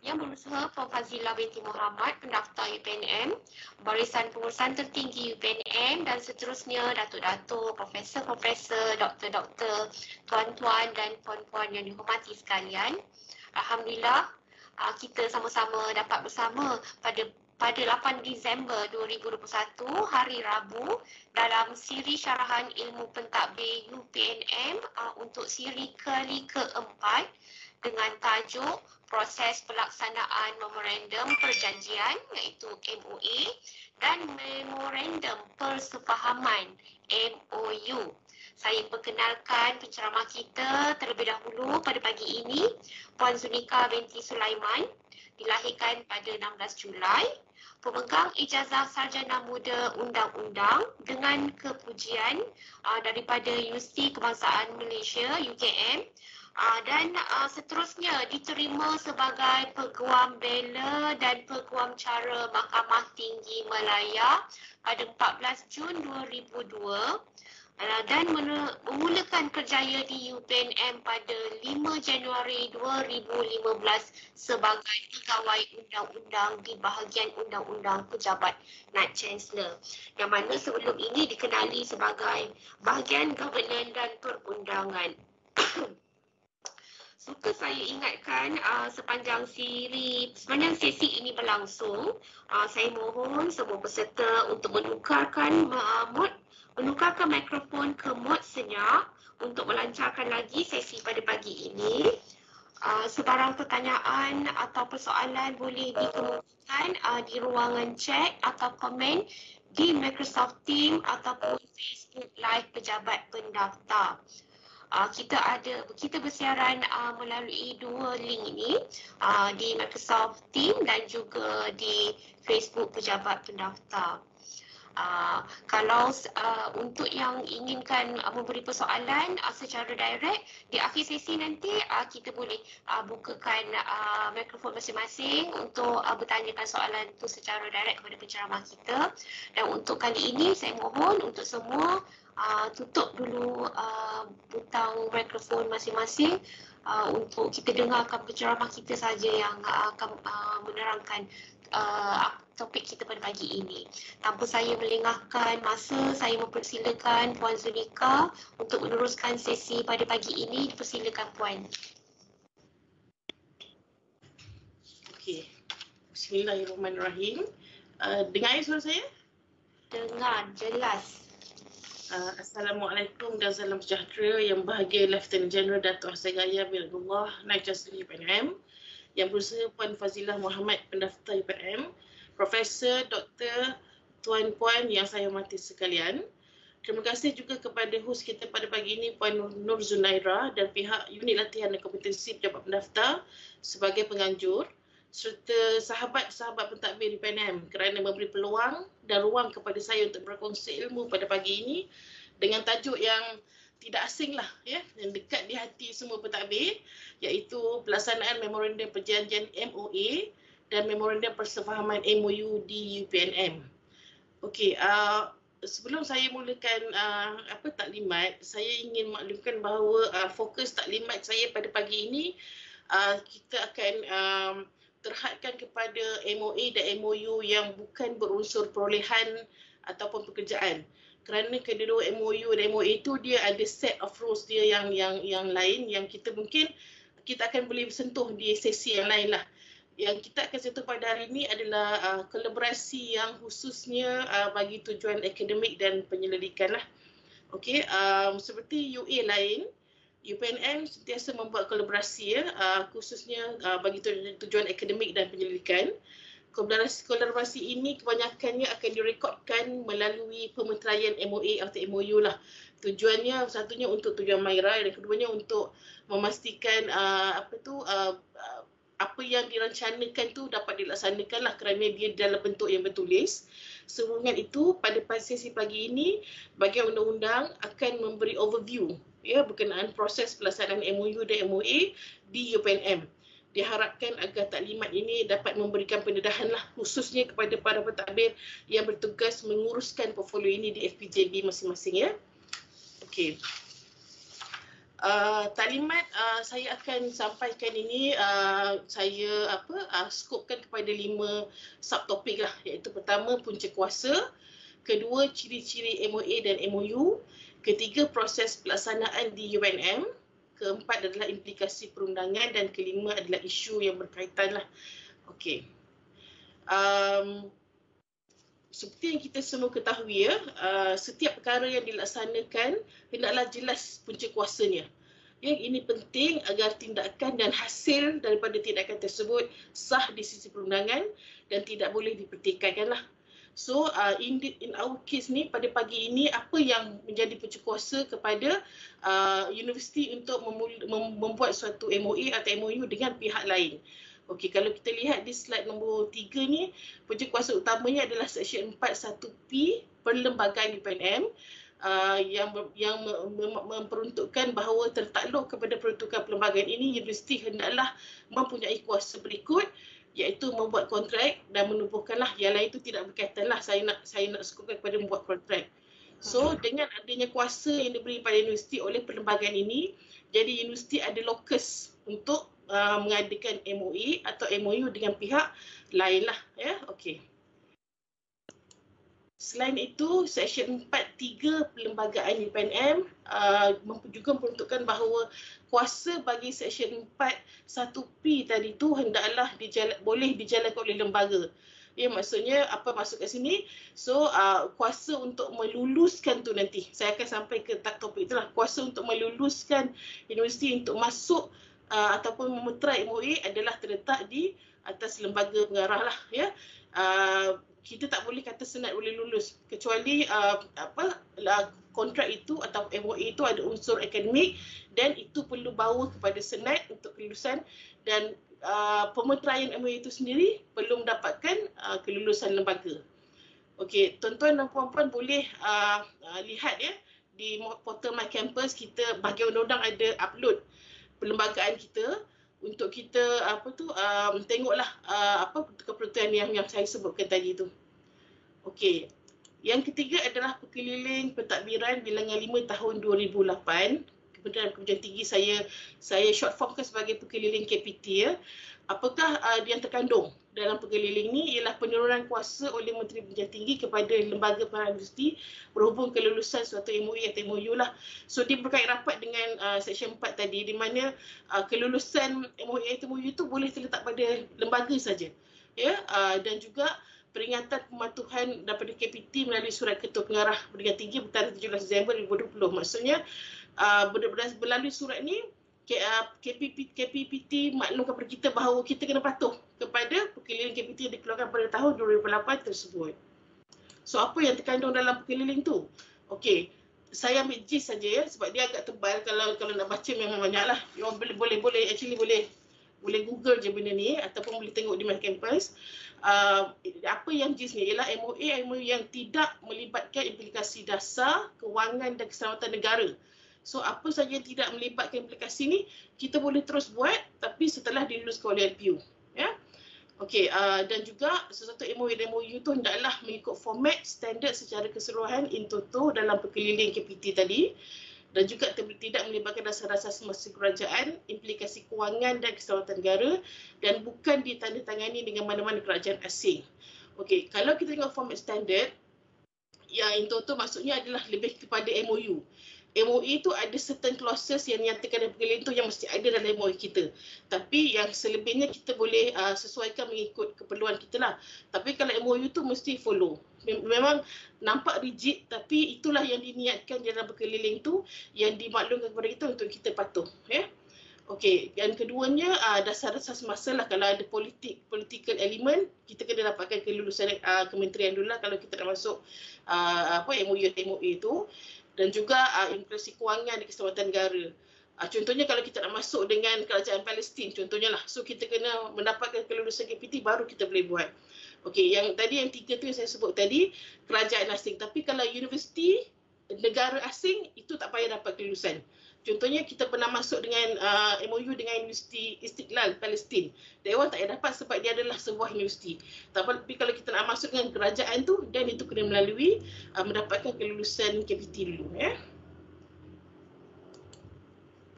Yang berusaha Puan Fazilah binti Muhammad, pendaftar UPNM, Barisan Pengurusan Tertinggi UPNM dan seterusnya datuk-datuk, profesor-profesor, doktor-doktor, tuan-tuan dan puan-puan yang dihormati sekalian. Alhamdulillah, kita sama-sama dapat bersama pada 8 Disember 2021, hari Rabu, dalam siri syarahan ilmu pentadbir UPNM untuk siri kali keempat dengan tajuk Proses Pelaksanaan Memorandum Perjanjian iaitu MOA dan Memorandum Persefahaman MOU. Saya perkenalkan penceramah kita terlebih dahulu pada pagi ini, Puan Zunika binti Sulaiman, dilahirkan pada 16 Julai, pemegang ijazah sarjana muda undang-undang dengan kepujian daripada Universiti Kebangsaan Malaysia UKM, dan seterusnya diterima sebagai Peguam Bela dan Peguam Cara Mahkamah Tinggi Malaya pada 14 Jun 2002 dan memulakan kerjaya di UPNM pada 5 Januari 2015 sebagai pegawai undang-undang di bahagian undang-undang pejabat Night Chancellor, yang mana sebelum ini dikenali sebagai bahagian governance dan perundangan. Suka saya ingatkan sepanjang sesi ini berlangsung, saya mohon semua peserta untuk menukarkan mikrofon ke mod senyap untuk melancarkan lagi sesi pada pagi ini. Sebarang pertanyaan atau persoalan boleh dikemukakan di ruangan chat atau komen di Microsoft Teams ataupun Facebook Live pejabat pendaftar. Kita bersiaran melalui dua link ini, di Microsoft Teams dan juga di Facebook pejabat pendaftar. Kalau untuk yang inginkan memberi persoalan secara direct, di akhir sesi nanti kita boleh bukakan mikrofon masing-masing untuk bertanyakan soalan itu secara direct kepada penceramah kita. Dan untuk kali ini saya mohon untuk semua tutup dulu butang mikrofon masing-masing untuk kita dengarkan penceramah kita saja yang akan menerangkan topik kita pada pagi ini. Tanpa saya melengahkan masa, saya mempersilakan Puan Zunika untuk meneruskan sesi pada pagi ini. Dipersilakan Puan. Okey. Bismillahirrahmanirrahim. Dengar suara saya? Dengar jelas. Assalamualaikum dan salam sejahtera yang bahagia Lieutenant General Datuk Hassan Gaya bin Abdullah, Naib Chancellor UPNM, yang berusaha Puan Fazilah Muhammad, pendaftar UPNM, Profesor, Doktor, Tuan-Puan yang saya hormati sekalian. Terima kasih juga kepada hos kita pada pagi ini, Puan Nur Zunaira dan pihak Unit Latihan dan Kompetensi Pejabat Pendaftar sebagai penganjur, serta sahabat-sahabat pentadbir UPNM kerana memberi peluang dan ruang kepada saya untuk berkongsi ilmu pada pagi ini dengan tajuk yang tidak asing lah, ya, yang dekat di hati semua pentadbir, iaitu pelaksanaan Memorandum Perjanjian MOA dan Memorandum Persefahaman MOU di UPNM. Okey, sebelum saya mulakan taklimat, saya ingin maklumkan bahawa fokus taklimat saya pada pagi ini kita akan terhadkan kepada MOA dan MOU yang bukan berunsur perolehan ataupun pekerjaan. Kerana kedua MOU dan MOA itu dia ada set of rules dia yang lain yang kita akan boleh sentuh di sesi yang lain lah. Yang kita akan sentuh pada hari ini adalah kolaborasi yang khususnya bagi tujuan akademik dan penyelidikan lah. Okey, seperti UA lain, UPNM sentiasa membuat kolaborasi khususnya bagi tujuan akademik dan penyelidikan. Kolaborasi ini kebanyakannya akan direkodkan melalui pemeteraian MOA atau MOU lah. Tujuannya satunya untuk tujuan MYRA dan keduanya untuk memastikan apa yang dirancangkan tu dapat dilaksanakan lah kerana dia dalam bentuk yang bertulis. Sehubungan itu, pada sesi pagi ini, bahagian undang-undang akan memberi overview berkenaan proses pelaksanaan MOU dan MOA di UPNM. Diharapkan agar taklimat ini dapat memberikan pendedahan lah khususnya kepada para pentadbir yang bertugas menguruskan portfolio ini di FPJB masing-masing, ya. Okey. Taklimat saya akan sampaikan ini, saya skopkan kepada 5 subtopik lah, iaitu pertama punca kuasa, kedua ciri-ciri MOA dan MOU, ketiga proses pelaksanaan di UNM, keempat adalah implikasi perundangan dan kelima adalah isu yang berkaitan lah. Okey. Seperti yang kita semua ketahui ya, setiap perkara yang dilaksanakan hendaklah jelas punca kuasanya. Ya, ini penting agar tindakan dan hasil daripada tindakan tersebut sah di sisi perundangan dan tidak boleh dipertikaikanlah. So in our case ni, pada pagi ini apa yang menjadi punca kuasa kepada universiti untuk membuat suatu MOA atau MOU dengan pihak lain. Okey, kalau kita lihat di slide nombor 3 ni, punca kuasa utamanya adalah Seksyen 41P Perlembagaan UPNM yang memperuntukkan bahawa tertakluk kepada peruntukan perlembagaan ini, universiti hendaklah mempunyai kuasa berikut, iaitu membuat kontrak dan menubuhkanlah. Yang lain itu tidak berkaitanlah, saya nak skopkan kepada membuat kontrak. So dengan adanya kuasa yang diberi pada universiti oleh perlembagaan ini, jadi universiti ada lokus untuk mengadakan MOA atau MOU dengan pihak lain lah, ya. Okey. Selain itu, Seksyen 43 Perlembagaan UPNM juga memperuntukkan bahawa kuasa bagi Seksyen 41P tadi tu hendaklah boleh dijalankan oleh lembaga. Ya, maksudnya apa maksud kat sini? So, kuasa untuk meluluskan tu nanti. Saya akan sampai ke topik itulah. Kuasa untuk meluluskan universiti untuk masuk ataupun memeterai MOA adalah terletak di atas lembaga pengarah lah, ya. Kita tak boleh kata senat boleh lulus kecuali kontrak itu atau MOA itu ada unsur akademik dan itu perlu bawa kepada senat untuk kelulusan, dan pemeteraian MOA itu sendiri perlu mendapatkan kelulusan lembaga. Okey, tuan-tuan dan puan-puan boleh lihat ya di portal My Campus, kita bahagian undang-undang ada upload perlembagaan kita untuk kita tengoklah keperluan yang saya sebutkan tadi tu. Okey. Yang ketiga adalah Pekeliling Pentadbiran Bilangan 5 tahun 2008. Kemudian tinggi saya short formkan sebagai Pekeliling KPT ya. Apakah yang terkandung dalam pekeliling ni ialah penurunan kuasa oleh Menteri Pendidikan Tinggi kepada lembaga pengarah universiti berhubung kelulusan suatu MOA atau MOU lah. So dia berkait rapat dengan Seksyen 4 tadi, di mana kelulusan MOA atau MOU itu boleh terletak pada lembaga saja. Ya, dan juga peringatan pematuhan daripada KPT melalui surat Ketua Pengarah Pendidikan Tinggi bertanggal 17 Disember 2020. Maksudnya melalui surat ni KPPT maklumkan kepada kita bahawa kita kena patuh kepada pekeliling KPT yang dikeluarkan pada tahun 2008 tersebut. So apa yang terkandung dalam pekeliling tu? Okey, saya ambil gist saja ya sebab dia agak tebal, kalau nak baca memang banyaklah. You boleh Google je benda ni ataupun boleh tengok di My Campus. Apa yang gist ni ialah MOU yang tidak melibatkan implikasi dasar, kewangan dan keselamatan negara. So apa saja yang tidak melibatkan implikasi ni kita boleh terus buat tapi setelah diluluskan oleh LPU, ya. Okey, dan juga sesuatu MOU dan MOU tu hendaklah mengikut format standard secara keseluruhan in toto dalam pekeliling KPT tadi, dan juga tidak melibatkan dasar-dasar semasa kerajaan, implikasi kewangan dan keselamatan negara, dan bukan ditandatangani dengan mana-mana kerajaan asing. Okey, kalau kita tengok format standard, yang in toto maksudnya adalah lebih kepada MOU. MOA itu ada certain clauses yang nyatakan dalam pekeliling tu yang mesti ada dalam MOA kita. Tapi yang selebihnya kita boleh sesuaikan mengikut keperluan kita lah. Tapi kalau MOU tu mesti follow. Memang nampak rigid tapi itulah yang diniatkan dalam pekeliling tu yang dimaklumkan kepada kita untuk kita patuh. Ya? Okey, yang keduanya dasar-dasar semasa lah. Kalau ada political element, kita kena dapatkan kelulusan kementerian dulu lah kalau kita nak masuk MOU atau MOA tu. Dan juga implikasi kewangan di keselamatan negara. Contohnya kalau kita nak masuk dengan kerajaan Palestin, contohnya lah. So kita kena mendapatkan kelulusan KPT baru kita boleh buat. Okey, yang tiga tu yang saya sebut tadi, kerajaan asing. Tapi kalau universiti, negara asing, itu tak payah dapat kelulusan. Contohnya kita pernah masuk dengan MOU dengan Universiti Istiqlal Palestin. Dewan tak payah dapat sebab dia adalah sebuah universiti. Tapi kalau kita nak masuk dengan kerajaan tu, dan itu kena melalui mendapatkan kelulusan KPT dulu. Ya.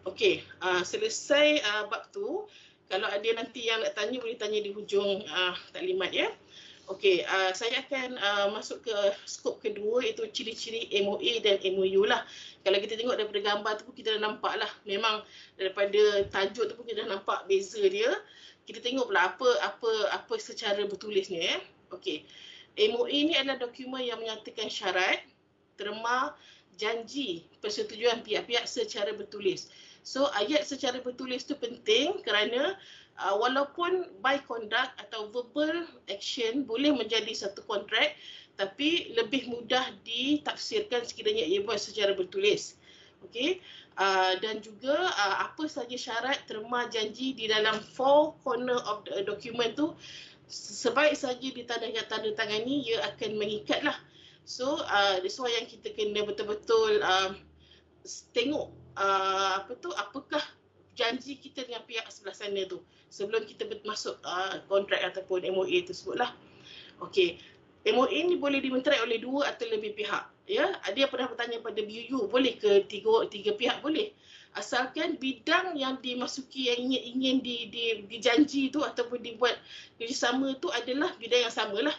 Okey, selesai bab tu. Kalau ada nanti yang nak tanya, boleh tanya di hujung taklimat ya. Okey, saya akan masuk ke skop kedua, iaitu ciri-ciri MOA dan MOU lah. Kalau kita tengok daripada gambar tu pun kita dah nampak lah. Memang daripada tajuk tu pun kita dah nampak beza dia. Kita tengok pula apa secara bertulisnya ya. Okey. MOA ni adalah dokumen yang menyatakan syarat, terma, janji persetujuan pihak-pihak secara bertulis. So ayat secara bertulis tu penting kerana walaupun by conduct atau verbal action boleh menjadi satu kontrak, tapi lebih mudah ditafsirkan sekiranya ia buat secara bertulis. Okey. Dan juga apa sahaja syarat, terma, janji di dalam four corner of the document tu, sebaik saja ditandatangani, ia akan mengikatlah. So that's why yang kita kena betul-betul tengok apakah janji kita dengan pihak sebelah sana tu sebelum kita masuk kontrak ataupun MOA tersebutlah. Okey. MOA ni boleh dimenterai oleh dua atau lebih pihak. Ya, ada yang pernah bertanya pada BUU, boleh ke tiga pihak? Boleh. Asalkan bidang yang dimasuki yang ingin dijanji tu ataupun dibuat kerjasama tu adalah bidang yang samalah.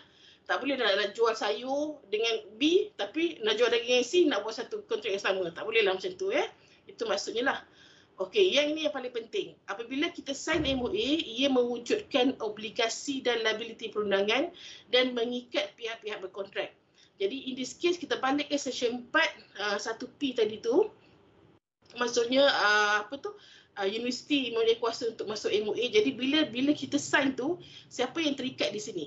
Tak boleh nak jual sayur dengan B tapi nak jual daging dengan C nak buat satu kontrak yang sama. Tak boleh lah macam tu ya. Itu maksudnya lah. Okey, yang ini yang paling penting. Apabila kita sign MOA, ia mewujudkan obligasi dan liability perundangan dan mengikat pihak-pihak berkontrak. Jadi in this case kita balik ke section 4 1P tadi tu. Maksudnya universiti mempunyai kuasa untuk masuk MOA. Jadi bila kita sign tu, siapa yang terikat di sini?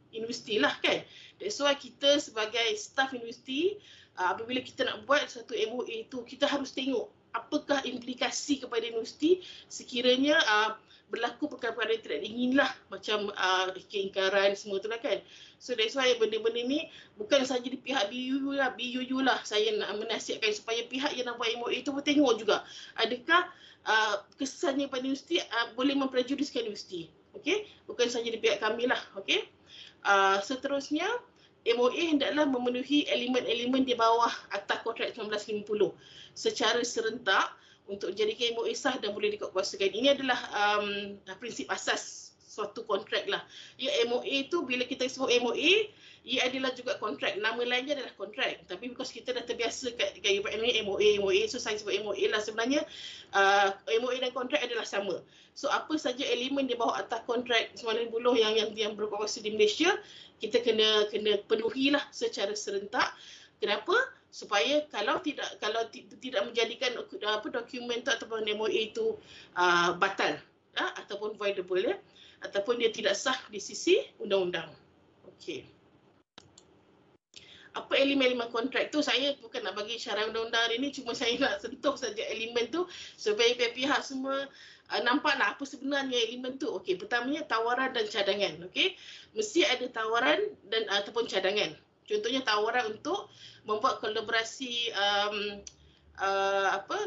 Universiti lah kan. That's why kita sebagai staff universiti, apabila kita nak buat satu MOA tu, kita harus tengok apakah implikasi kepada universiti sekiranya berlaku perkara-perkara yang tidak diinginlah, macam keingkaran semua tu lah kan. So that's why benda-benda ni bukan saja di pihak BUU lah. Saya nak menasihatkan supaya pihak yang nak buat MOA tu pun tengok juga adakah kesannya pada universiti boleh memprejudiskan universiti. Okey, bukan saja di pihak kami lah. Okey. Seterusnya, MOA hendaklah memenuhi elemen-elemen di bawah Akta Kontrak 1950 secara serentak untuk menjadikan MOA sah dan boleh dikuatkuasakan. Ini adalah prinsip asas suatu kontrak lah. Ya, MOA tu bila kita sebut MOA, ia adalah juga kontrak. Nama lainnya adalah kontrak. Tapi because kita dah terbiasa kat UPM ni MOA, so saya sebut MOA lah. Sebenarnya MOA dan kontrak adalah sama. So apa saja elemen di bawah Akta Kontrak 1950 yang berkuasa di Malaysia, kita kena penuhilah secara serentak. Kenapa? Supaya kalau tidak menjadikan dokumen tu ataupun MOA itu batal ataupun voidable ya, ataupun dia tidak sah di sisi undang-undang. Okey. Apa elemen-elemen kontrak tu, saya bukan nak bagi syarat undang-undang hari ni, cuma saya nak sentuh saja elemen tu supaya pihak-pihak semua nampaklah apa sebenarnya elemen tu. Okey, pertamanya tawaran dan cadangan. Okey, mesti ada tawaran dan ataupun cadangan. Contohnya tawaran untuk membuat kolaborasi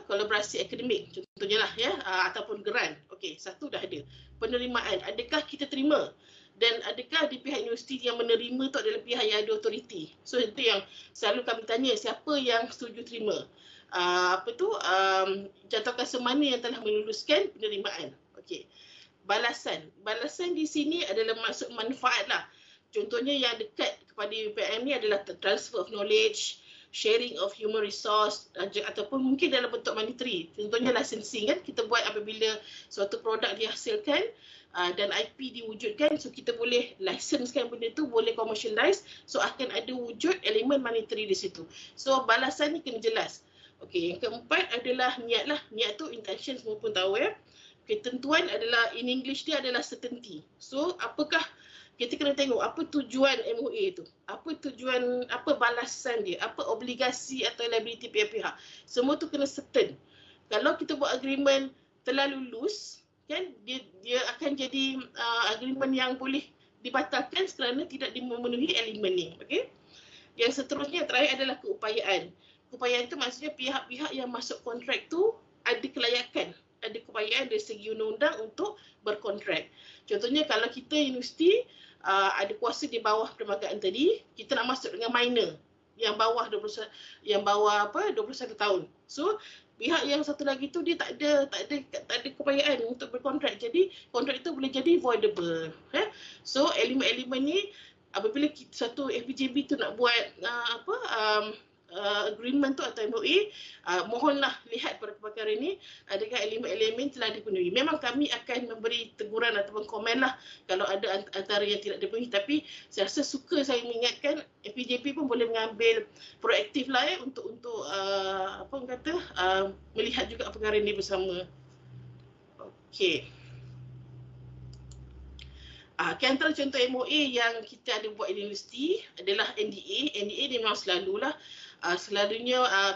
kolaborasi akademik contohnya lah ya, ataupun grant. Okey, satu dah ada. Penerimaan, adakah kita terima? Dan adakah di pihak universiti yang menerima tu adalah pihak yang ada autoriti? So itu yang selalu kami tanya, siapa yang setuju terima? Jatuh kuasa mana yang telah meluluskan penerimaan? Okey. Balasan di sini adalah maksud manfaat lah. Contohnya yang dekat kepada UPM ni adalah transfer of knowledge, sharing of human resource ataupun mungkin dalam bentuk monetary. Contohnya licensing kan, kita buat apabila suatu produk dihasilkan dan IP diwujudkan, so kita boleh licensekan benda tu, boleh commercialize, so akan ada wujud elemen monetary di situ. So balasan ni kena jelas. Okey, yang keempat adalah niat lah. Niat tu intention semua pun tahu ya. Ketentuan adalah in English dia adalah certainty. So apakah kita kena tengok apa tujuan MOA tu, apa tujuan, apa balasan dia, apa obligasi atau liability pihak-pihak. Semua tu kena certain. Kalau kita buat agreement terlalu loose, kan, dia akan jadi agreement yang boleh dibatalkan kerana tidak memenuhi elemen ni. Okay? Yang seterusnya terakhir adalah keupayaan. Keupayaan itu maksudnya pihak-pihak yang masuk kontrak tu ada kelayakan, ada keupayaan dari segi undang-undang untuk berkontrak. Contohnya kalau kita universiti ada kuasa di bawah perlembagaan tadi, kita nak masuk dengan minor yang bawah 21 tahun. So pihak yang satu lagi tu dia tak ada kepayaan untuk berkontrak. Jadi kontrak itu boleh jadi voidable. So elemen-elemen ni apabila satu FPJB tu nak buat agreement tu atau MOA, mohonlah lihat pada perkara ini adakah elemen-elemen telah dipenuhi. Memang kami akan memberi teguran ataupun komen lah kalau ada antara yang tidak dipenuhi, tapi saya rasa suka saya mengingatkan FPJP pun boleh mengambil proaktif lah untuk melihat juga perkara ini bersama. Okey. Antara contoh MOA yang kita ada buat di universiti adalah NDA. NDA dia memang selalunya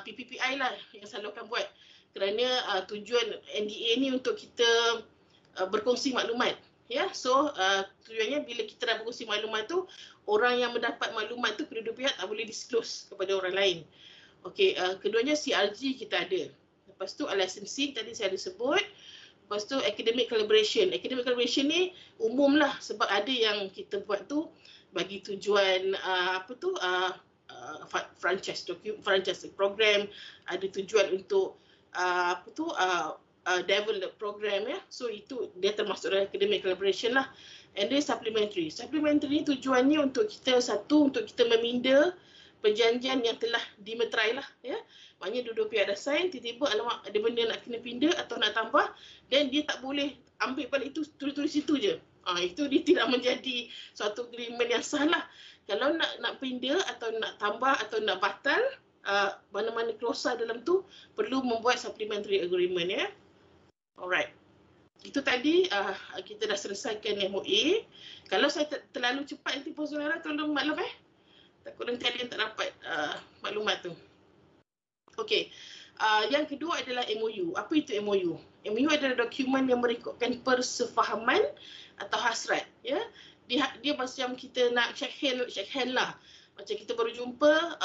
PPPI lah yang selalu akan buat, kerana tujuan NDA ni untuk kita berkongsi maklumat. So tujuannya bila kita dah berkongsi maklumat tu, orang yang mendapat maklumat tu kedua-dua pihak tak boleh disclose kepada orang lain. Okey, keduanya CRG kita ada. Lepas tu licensing tadi saya ada sebut. Lepas tu academic collaboration. Academic collaboration ni umum lah, sebab ada yang kita buat tu bagi tujuan franchise program, ada tujuan untuk develop program So itu dia termasuk dalam academic collaboration lah. And then supplementary. Supplementary ni tujuannya untuk kita untuk kita meminda perjanjian yang telah dimeterai lah Maknanya dua-dua pihak dah sign, tiba-tiba alamak ada benda nak kena pindah atau nak tambah, dan dia tak boleh ambil balik itu, tulis situ je. Itu dia tidak menjadi suatu agreement yang sah lah. Kalau nak pindah atau nak tambah atau nak batal, mana-mana klausa dalam tu perlu membuat supplementary agreement Alright. Itu tadi kita dah selesaikan MOA. Kalau saya terlalu cepat nanti pun saudara tolong maklum takut nanti ada yang tak dapat maklumat tu. Okey. Yang kedua adalah MOU. Apa itu MOU? MOU adalah dokumen yang merekodkan persefahaman atau hasrat. Dia macam kita nak shake hand lah. Macam kita baru jumpa,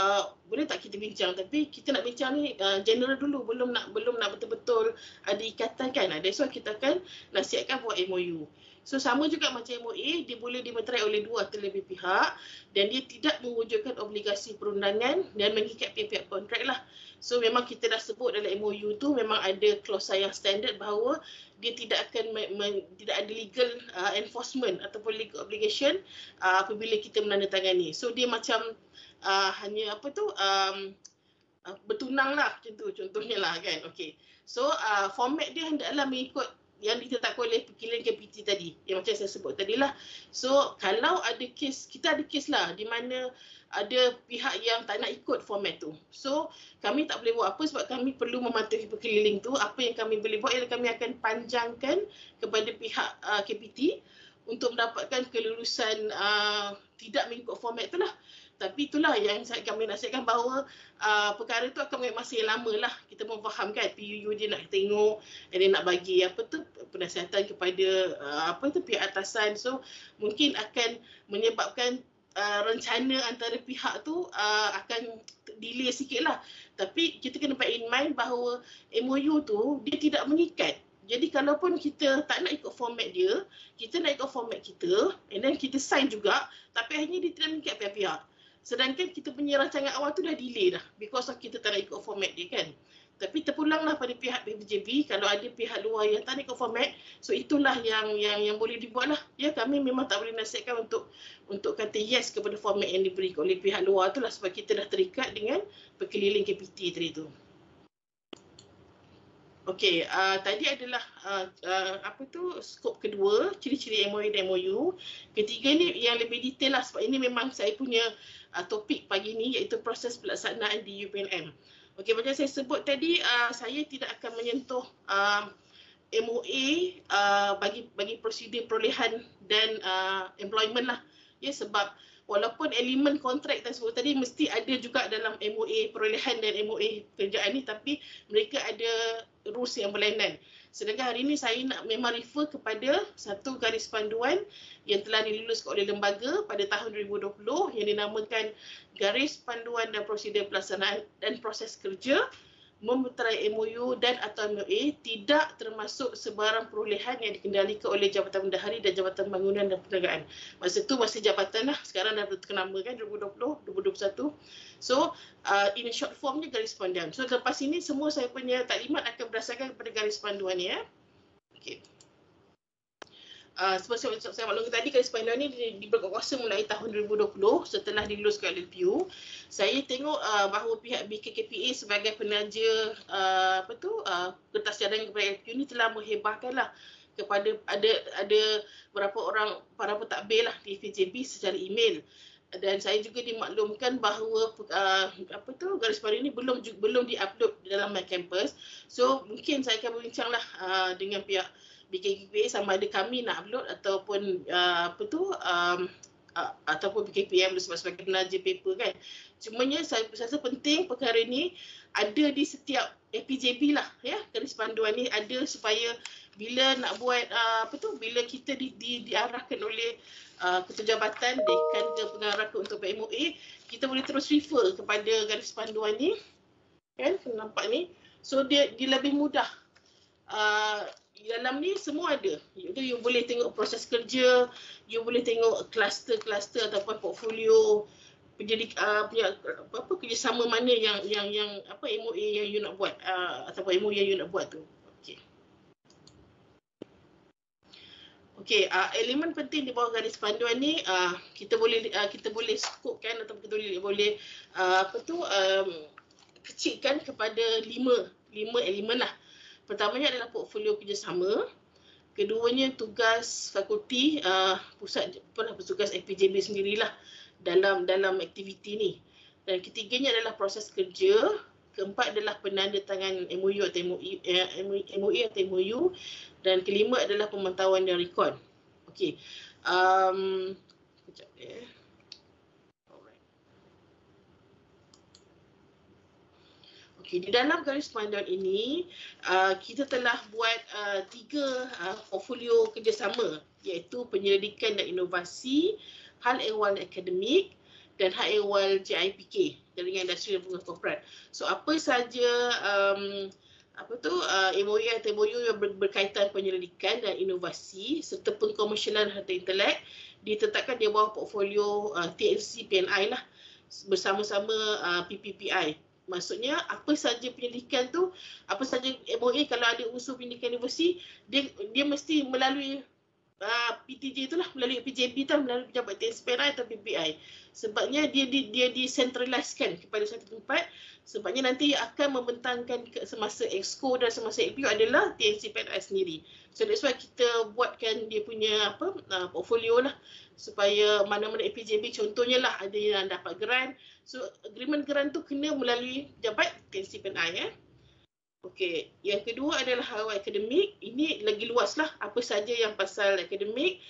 boleh tak kita bincang? Tapi kita nak bincang ni general dulu, belum nak betul-betul ada ikatan kan. That's why kita akan nasihatkan buat MOU. So sama juga macam MOA, dia boleh dimeterai oleh dua atau lebih pihak, dan dia tidak mewujudkan obligasi perundangan dan mengikat pihak-pihak kontrak lah. So memang kita dah sebut dalam MOU tu memang ada klausa yang standard bahawa dia tidak akan tidak ada legal enforcement ataupun legal obligation apabila kita menandatangani. So dia macam hanya bertunang lah macam tu contohnya lah kan. Okay. So format dia hendaklah mengikut yang ditetapkan oleh perkilian KPT tadi, yang macam saya sebut tadi lah. So kalau ada kes, kita ada kes lah di mana ada pihak yang tak nak ikut format tu. So kami tak boleh buat apa sebab kami perlu mematuhi perkeliling tu. Apa yang kami boleh buat ialah kami akan panjangkan kepada pihak KPT untuk mendapatkan kelulusan tidak mengikut format tu lah. Tapi itulah yang kami nasihatkan bahawa perkara tu akan mengambil masa yang lama lah. Kita memfahamkan PUU dia nak tengok, dia nak bagi penasihatan kepada pihak atasan. So mungkin akan menyebabkan rencana antara pihak tu akan delay sikit lah. Tapi kita kena bear in mind bahawa MOU tu dia tidak mengikat. Jadi kalaupun kita tak nak ikut format dia, kita nak ikut format kita, and then kita sign juga, tapi akhirnya dia tidak mengikat pihak-pihak. Sedangkan kita punya rancangan awal tu dah delay dah because of kita tak nak ikut format dia kan. Tapi terpulanglah pada pihak PPJB kalau ada pihak luar yang tak nak ikut format. So itulah yang boleh dibuat lah. Kami memang tak boleh nasihatkan untuk kata yes kepada format yang diberikan oleh pihak luar tu lah sebab kita dah terikat dengan perkeliling KPT tadi tu. Okey, tadi adalah skop kedua, ciri-ciri MOA dan MOU. Ketiga ni yang lebih detail lah sebab ini memang saya punya topik pagi ni iaitu proses pelaksanaan di UPNM. Okey, macam saya sebut tadi, saya tidak akan menyentuh MOA bagi prosedur perolehan dan employment lah. Sebab walaupun elemen kontrak tersebut tadi mesti ada juga dalam MOA perolehan dan MOA kerjaan ni, tapi mereka ada rules yang berlainan. Sedangkan hari ini saya nak memang refer kepada satu garis panduan yang telah diluluskan oleh lembaga pada tahun 2020 yang dinamakan Garis Panduan dan Prosedur Pelaksanaan dan Proses Kerja memeterai MOU dan atau MOA tidak termasuk sebarang perolehan yang dikendalikan oleh Jabatan Bendahari dan Jabatan Bangunan dan Perniagaan. Masa tu masih jabatan lah, sekarang dah berkenama kan 2020, 2021. So in short formnya garis panduan. So lepas ini semua saya punya taklimat akan berdasarkan kepada garis panduan ni ya. Okey. Seperti saya maklumkan tadi, garis panduan ni berkuasa mulai tahun 2020 setelah diluluskan oleh LPU. Saya tengok bahawa pihak BKKPA sebagai penaja kertas cadangan kepada LPU ni telah menghebahkanlah kepada ada beberapa orang para pentadbir lah di FJB secara email. Dan saya juga dimaklumkan bahawa garis panduan ini belum diupload dalam My Campus. So mungkin saya akan berbincanglah dengan pihak BKKPA sama ada kami nak upload ataupun ataupun BKKPA sebagai penaja paper kan. Cumanya saya rasa penting perkara ni ada di setiap APJB lah ya, garis panduan ni ada supaya bila nak buat bila kita diarahkan oleh ketua jabatan, dekan ke pengarah ke untuk MOA, kita boleh terus refer kepada garis panduan ni kan, nampak ni. So dia lebih mudah. Dalam ni semua ada. Iaitu you boleh tengok proses kerja, you boleh tengok kluster-kluster ataupun portfolio kerjasama mana yang MOA yang you nak buat ataupun MOA yang you nak buat tu. Okey, elemen penting di bawah garis panduan ni kita boleh skopkan atau kita boleh kecilkan kepada 5 elemen lah. Pertamanya adalah portfolio kerjasama. Keduanya tugas fakulti, pusat petugas APJB sendirilah dalam aktiviti ni. Dan ketiganya adalah proses kerja. Keempat adalah penandatangan MOU atau MOA atau MOU. Dan kelima adalah pemantauan dan rekod. Okey. Sekejap ya. Okay, di dalam garis panduan ini, kita telah buat 3 portfolio kerjasama, iaitu penyelidikan dan inovasi, hal ehwal akademik dan hal ehwal JIPK, Jaringan Industri dan Pengurusan Korporat. So apa saja MOA atau MOU yang berkaitan penyelidikan dan inovasi serta pengkomersialan harta intelek ditetapkan di bawah portfolio TNC PNI lah bersama-sama PPPI. Maksudnya apa saja penyelidikan tu, apa saja MOA kalau ada unsur pendidikan universiti, dia mesti melalui PTJ itulah, melalui PJB tu, melalui pejabat TNC atau PPI. Sebabnya dia decentralisekan kepada satu tempat, sebabnya nanti akan membentangkan semasa Exco dan semasa LPU adalah TNC sendiri. So that's why kita buatkan dia punya portfolio lah, supaya mana-mana APJB contohnya lah ada yang dapat grant. So agreement grant tu kena melalui pejabat TNC ya. Okey, yang kedua adalah hal akademik. Ini lagi luas lah, apa saja yang pasal akademik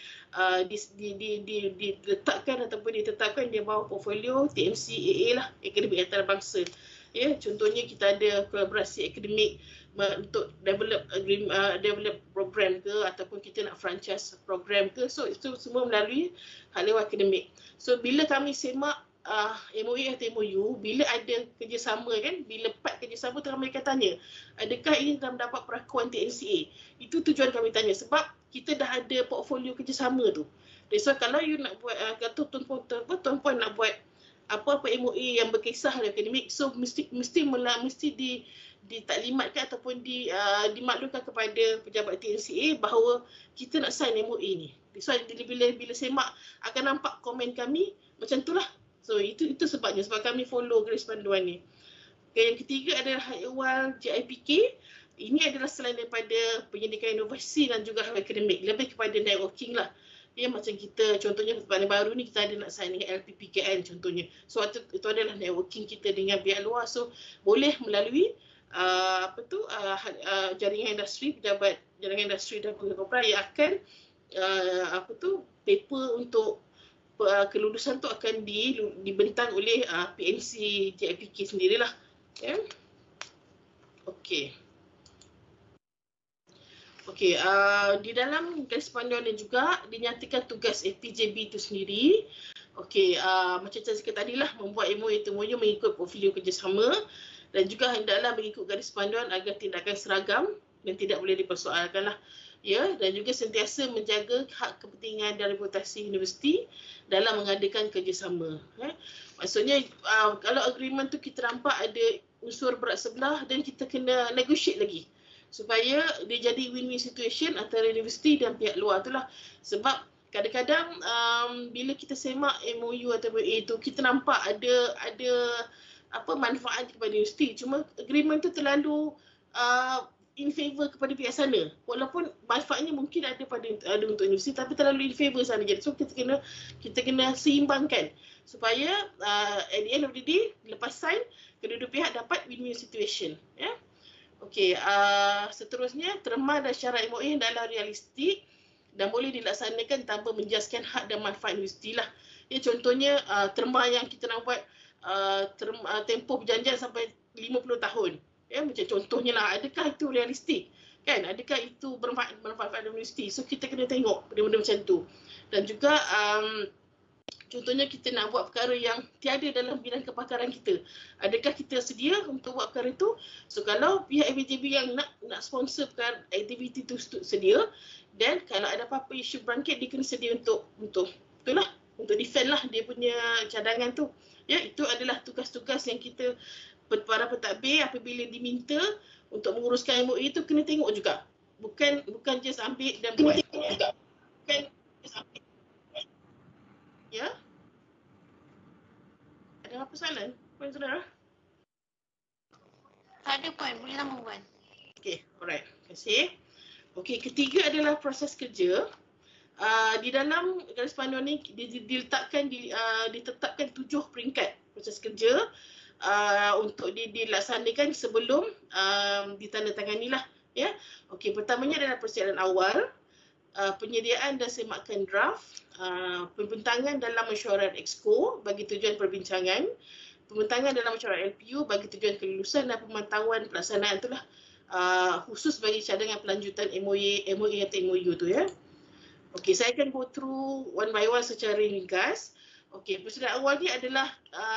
diletakkan ataupun ditetapkan di bawah portfolio TMCAA lah, akademik antarabangsa. Ya, contohnya kita ada kolaborasi akademik untuk develop program ke, ataupun kita nak franchise program ke. So itu semua melalui hal akademik. So bila kami semak MOA atau MOU, bila ada kerjasama kan, bila part kerjasama tu mereka tanya, adakah ini telah mendapat perakuan TNCA? Itu tujuan kami tanya, sebab kita dah ada portfolio kerjasama tu. So kalau you nak buat, kata tuan-puan nak buat apa-apa MOA yang berkisah akademik, so mesti ditaklimatkan ataupun dimaklumkan kepada pejabat TNCA bahawa kita nak sign MOA ni. So bila semak akan nampak komen kami macam itulah. So itu sebabnya, sebab kami follow garis panduan ni. Okay, yang ketiga adalah hal ehwal JIPK. Ini adalah selain daripada pendidikan inovasi dan juga hal akademik, lebih kepada networking lah. Ya, macam kita contohnya paling baru ni kita ada nak sign dengan LPPKN contohnya. So itu adalah networking kita dengan pihak luar. So boleh melalui jaringan industri, pejabat jaringan industri dan pengurusan korporat yang akan paper untuk kelulusan tu akan dibentang oleh PNC JIPK sendirilah. Ya. Okey. Okey, di dalam garis panduan ni juga dinyatakan tugas APJB itu sendiri. Okey, macam saya cakap tadi lah, membuat MOA itu mengikut portfolio kerjasama dan juga hendaklah mengikut garis panduan agar tindakan seragam dan tidak boleh dipersoalkan lah. Ya, dan juga sentiasa menjaga hak kepentingan dan reputasi universiti dalam mengadakan kerjasama. Maksudnya kalau agreement tu kita nampak ada unsur berat sebelah dan kita kena negotiate lagi supaya dia jadi win-win situation antara universiti dan pihak luar tu lah. Sebab kadang-kadang bila kita semak MOU atau MOA tu kita nampak ada manfaat kepada universiti, cuma agreement tu terlalu in favor kepada pihak sana, walaupun manfaatnya mungkin ada untuk universiti tapi terlalu in favor sana je. So kita kena seimbangkan supaya at the end of the day lepas sign kedua-dua pihak dapat win-win situation. Okey, seterusnya terma dan syarat MOA adalah realistik dan boleh dilaksanakan tanpa menjaskan hak dan manfaat universiti lah. Contohnya terma yang kita nak buat tempoh perjanjian sampai 50 tahun. Macam contohnya lah, adakah itu realistik? Kan? Adakah itu bermanfaat pada universiti? So kita kena tengok benda-benda macam tu. Dan juga contohnya kita nak buat perkara yang tiada dalam bidang kepakaran kita. Adakah kita sedia untuk buat perkara itu? So kalau pihak FAJB yang nak sponsor perkara aktiviti itu sedia, dan kalau ada apa-apa isu berangkit, dia kena sedia untuk itulah, untuk defend lah dia punya cadangan tu. Itu adalah tugas-tugas yang kita para pentadbir apabila diminta untuk menguruskan MOA itu kena tengok juga. Bukan just ambil dan buat. Bukan just ambil. Ya? Ada apa soalan? Puan Saudara? Tak ada Puan, boleh lama Puan. Okey, alright. Terima kasih. Okey, ketiga adalah proses kerja. Di dalam garis panduan ni ditetapkan 7 peringkat proses kerja untuk dilaksanakan sebelum ditandatangani lah. Okey, pertamanya adalah persiapan awal, penyediaan dan semakan draft, pembentangan dalam mesyuarat exco bagi tujuan perbincangan, pembentangan dalam mesyuarat LPU bagi tujuan kelulusan dan pemantauan pelaksanaan itulah khusus bagi cadangan pelanjutan MOA atau MOU tu ya. Okey, saya akan go through one by one secara ringkas. Okey, persediaan awal ni adalah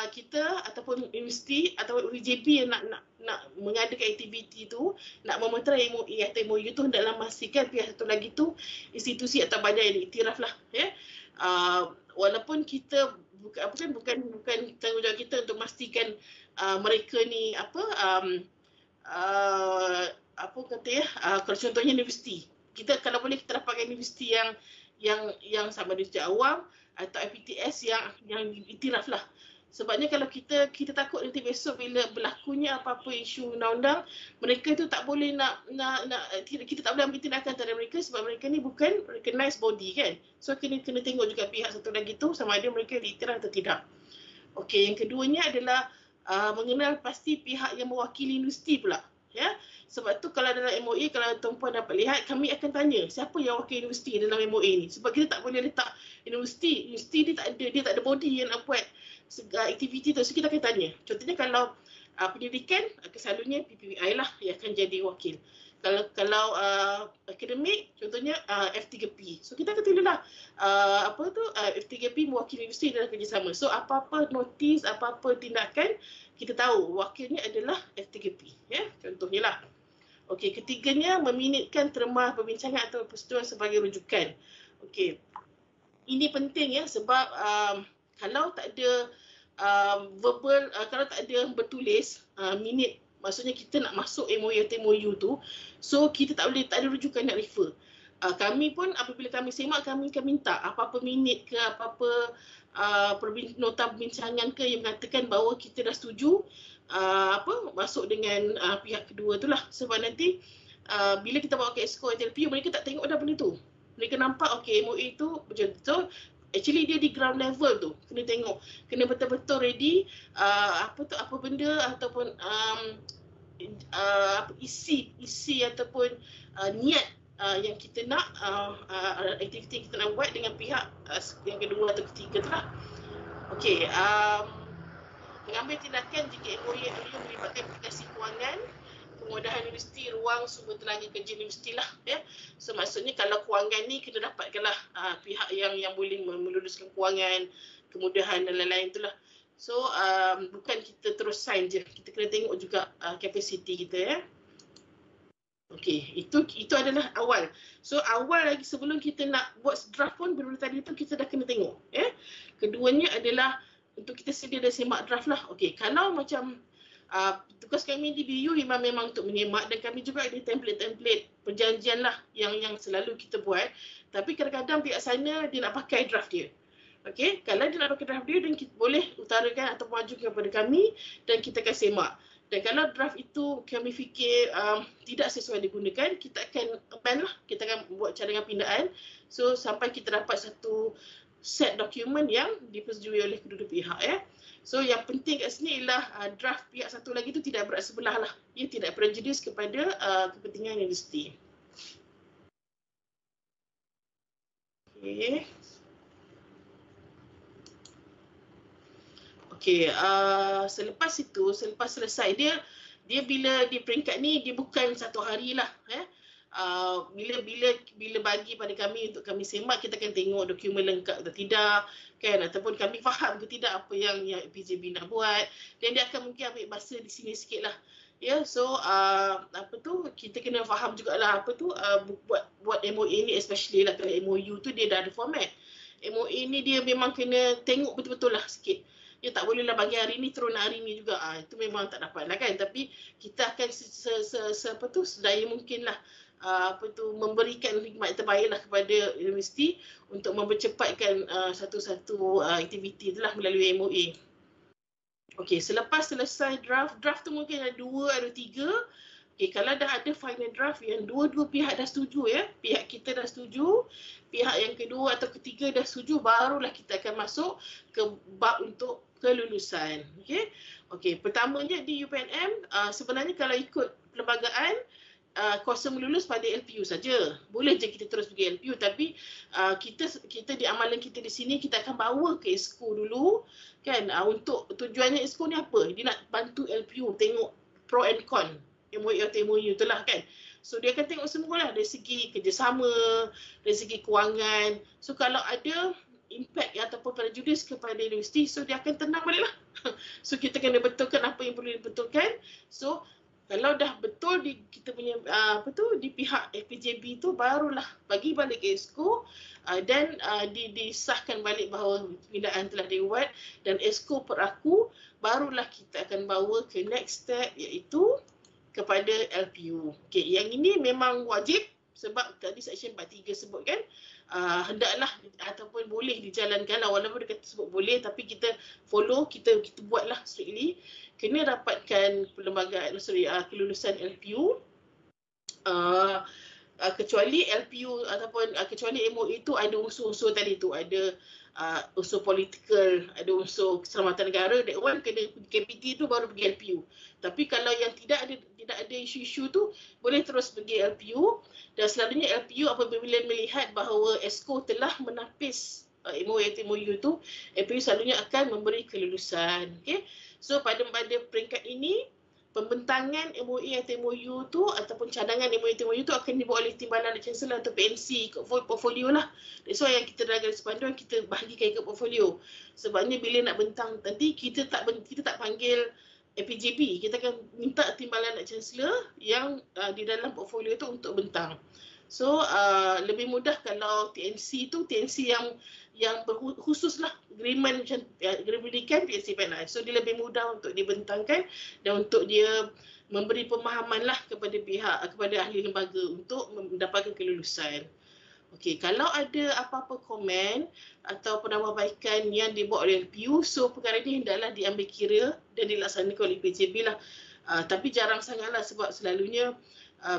kita ataupun universiti atau FAJB yang nak mengadakan aktiviti tu, nak memeterai MOA atau MOU tu, hendaklah memastikan pihak satu lagi tu institusi atau badan yang diiktiraf lah. Walaupun kita bukan tanggungjawab kita untuk memastikan mereka ni kalau contohnya universiti. Kita kalau boleh kita dapatkan universiti yang sama universiti awam atau IPTS yang iktiraf lah. Sebabnya kalau kita takut nanti besok bila berlakunya apa-apa isu undang-undang, mereka tu tak boleh kita tak boleh ambil tindakan terhadap mereka sebab mereka ni bukan recognized body kan. So kena tengok juga pihak satu lagi tu sama ada mereka diiktiraf atau tidak. Okey, yang keduanya adalah mengenal pasti pihak yang mewakili universiti pula. Sebab tu kalau dalam MOA, kalau tuan-puan dapat lihat, kami akan tanya siapa yang wakil universiti dalam MOA ni. Sebab kita tak boleh letak universiti dia tak ada body yang nak buat aktiviti tu. So kita akan tanya. Contohnya kalau pendidikan, selalunya PPWI lah yang akan jadi wakil. Kalau akademik, contohnya F3P. So kita akan tulis lah F3P mewakili universiti dalam kerjasama. So apa-apa notis, apa-apa tindakan, kita tahu wakilnya adalah F3P. Contohnya lah. Okey, ketiganya meminitkan terma perbincangan atau persetujuan sebagai rujukan. Okey, ini penting sebab kalau tak ada verbal, kalau tak ada bertulis minit, maksudnya kita nak masuk MOA atau MOU tu, so kita tak ada rujukan nak refer. Kami pun apabila kami semak, kami akan minta apa-apa minit ke apa-apa nota perbincangan ke yang mengatakan bahawa kita dah setuju masuk dengan pihak kedua tu lah. Sebab nanti bila kita bawa ke exco atau LPU, mereka tak tengok dah benda tu. Mereka nampak MOA tu betul-betul, actually dia di ground level tu. Kena tengok, kena betul-betul ready apa benda ataupun isi ataupun niat yang kita nak aktiviti kita nak buat dengan pihak yang kedua atau ketiga tu lah. Okey, mengambil tindakan jika MOA melibatkan aplikasi kewangan, kemudahan universiti, ruang sumber tenaga kerja universiti lah. So maksudnya kalau kewangan ni kena dapatkanlah pihak yang boleh meluluskan kewangan, kemudahan dan lain-lain tu lah. So bukan kita terus sign je, kita kena tengok juga capacity kita ya. Okey, itu adalah awal. So awal lagi sebelum kita nak buat draft pun benda tadi tu kita dah kena tengok ya. Keduanya adalah untuk kita sedia dah semak draft lah. Okey, kalau macam tugas kami di BU memang untuk menyemak, dan kami juga ada template-template perjanjian lah yang selalu kita buat. Tapi kadang-kadang pihak sana dia nak pakai draft dia. Okey, kalau dia nak pakai draft dia, dan kita boleh utarakan atau majukan kepada kami dan kita akan semak. Dan kalau draft itu kami fikir tidak sesuai digunakan, kita akan amend lah. Kita akan buat cadangan pindaan. So sampai kita dapat satu set dokumen yang dipersetujui oleh kedua-dua pihak ya. So yang penting kat sini ialah draft pihak satu lagi tu tidak berat sebelah lah. Ia tidak prejudis kepada kepentingan universiti. Okey. Okey, selepas selesai dia bila di peringkat ni dia bukan satu hari lah bila bagi pada kami untuk kami semak, kita akan tengok dokumen lengkap atau tidak kan, ataupun kami faham ke tidak apa yang PJB nak buat, dan dia akan mungkin ambil masa di sini sikit lah ya. So kita kena faham jugalah buat MOA ni, especially lah kalau MOU tu dia dah ada format. MOA ni dia memang kena tengok betul-betul lah sikit. Ya, tak bolehlah bagi hari ni turun hari ni juga. Itu memang tak dapat lah kan. Tapi kita akan sedaya mungkin lah memberikan hikmat terbaik lah kepada universiti untuk mempercepatkan satu-satu aktiviti itulah melalui MOA. Okey, selepas selesai draft tu mungkin ada 2 atau 3. Okey, kalau dah ada final draft yang dua-dua pihak dah setuju ya, pihak kita dah setuju, pihak yang kedua atau ketiga dah setuju, barulah kita akan masuk ke bab untuk kelulusan. Okey, pertamanya di UPNM sebenarnya kalau ikut perlembagaan kuasa melulus pada LPU saja. Boleh je kita terus pergi LPU, tapi kita di amalan kita di sini kita akan bawa ke ESCO dulu kan. Untuk tujuannya ESCO ni apa? Dia nak bantu LPU tengok pro and con MOA atau MOU tu lah kan. So dia akan tengok semualah dari segi kerjasama, dari segi kewangan. So kalau ada impact ataupun prejudis kepada universiti, so dia akan tenang balik lah. So kita kena betulkan apa yang perlu dibetulkan. So kalau dah betul kita punya di pihak PJB tu, barulah bagi balik ke ESCO dan disahkan balik bahawa pindaan telah dibuat dan ESCO peraku, barulah kita akan bawa ke next step iaitu kepada LPU. Okey, yang ini memang wajib sebab tadi Seksyen 43 sebut kan, hendaklah ataupun boleh dijalankan lah, walaupun dia kata sebut boleh, tapi kita follow, kita buatlah strictly. Kena dapatkan perlembagaan, kelulusan LPU. Kecuali LPU ataupun kecuali MOA itu ada unsur-unsur tadi tu, ada unsur politikal, ada unsur keselamatan negara, that one kena KPT tu baru pergi LPU. Tapi kalau yang tidak ada isu-isu tu, boleh terus pergi LPU, dan selalunya LPU apabila melihat bahawa ESCO telah menapis MOA atau MOU tu, LPU selalunya akan memberi kelulusan. Okay? So pada peringkat ini, pembentangan MOA atau MOU tu ataupun cadangan MOA atau MOU tu akan dibuat oleh Timbalan Chancellor atau PNC, portfolio lah. That's why yang kita dah garis panduan, kita bahagikan ke portfolio. Sebabnya bila nak bentang nanti, kita tak panggil PJB, kita akan minta Timbalan Chancellor yang di dalam portfolio tu untuk bentang. So lebih mudah kalau TNC yang berkhusus lah, agreement macam pendidikan TNC PNI. So dia lebih mudah untuk dibentangkan dan untuk dia memberi pemahaman lah kepada ahli lembaga untuk mendapatkan kelulusan. Okey, kalau ada apa-apa komen atau penambahbaikan yang dibuat oleh LPU, so perkara ini hendaklah diambil kira dan dilaksanakan oleh PJB lah. Tapi jarang sangatlah sebab selalunya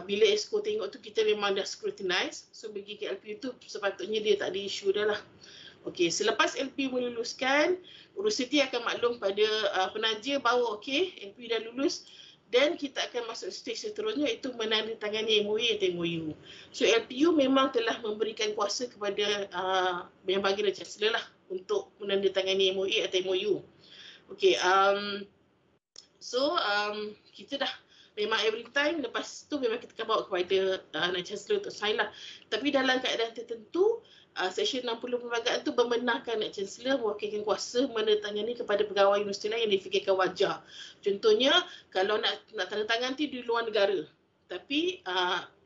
bila ESCO tengok tu kita memang dah scrutinize. So bagi ke LPU tu sepatutnya dia tak ada isu dah lah. Okey, selepas LPU meluluskan, universiti akan maklum pada penaja bahawa okey, LPU dah lulus, dan kita akan masuk stage seterusnya iaitu menandatangani MOA atau MOU. So LPU memang telah memberikan kuasa kepada yang bagi Chancellor lah untuk menandatangani MOA atau MOU. Okey, kita dah memang every time lepas tu memang kita akan bawa kepada Naib Chancellor untuk sign lah. Tapi dalam keadaan tertentu, Seksyen 60 perlembagaan tu membenarkan Naib Chancellor mewakilkan kuasa menandatangani kepada pegawai universiti lain yang difikirkan wajar. Contohnya, kalau nak tanda tangan tu di luar negara, tapi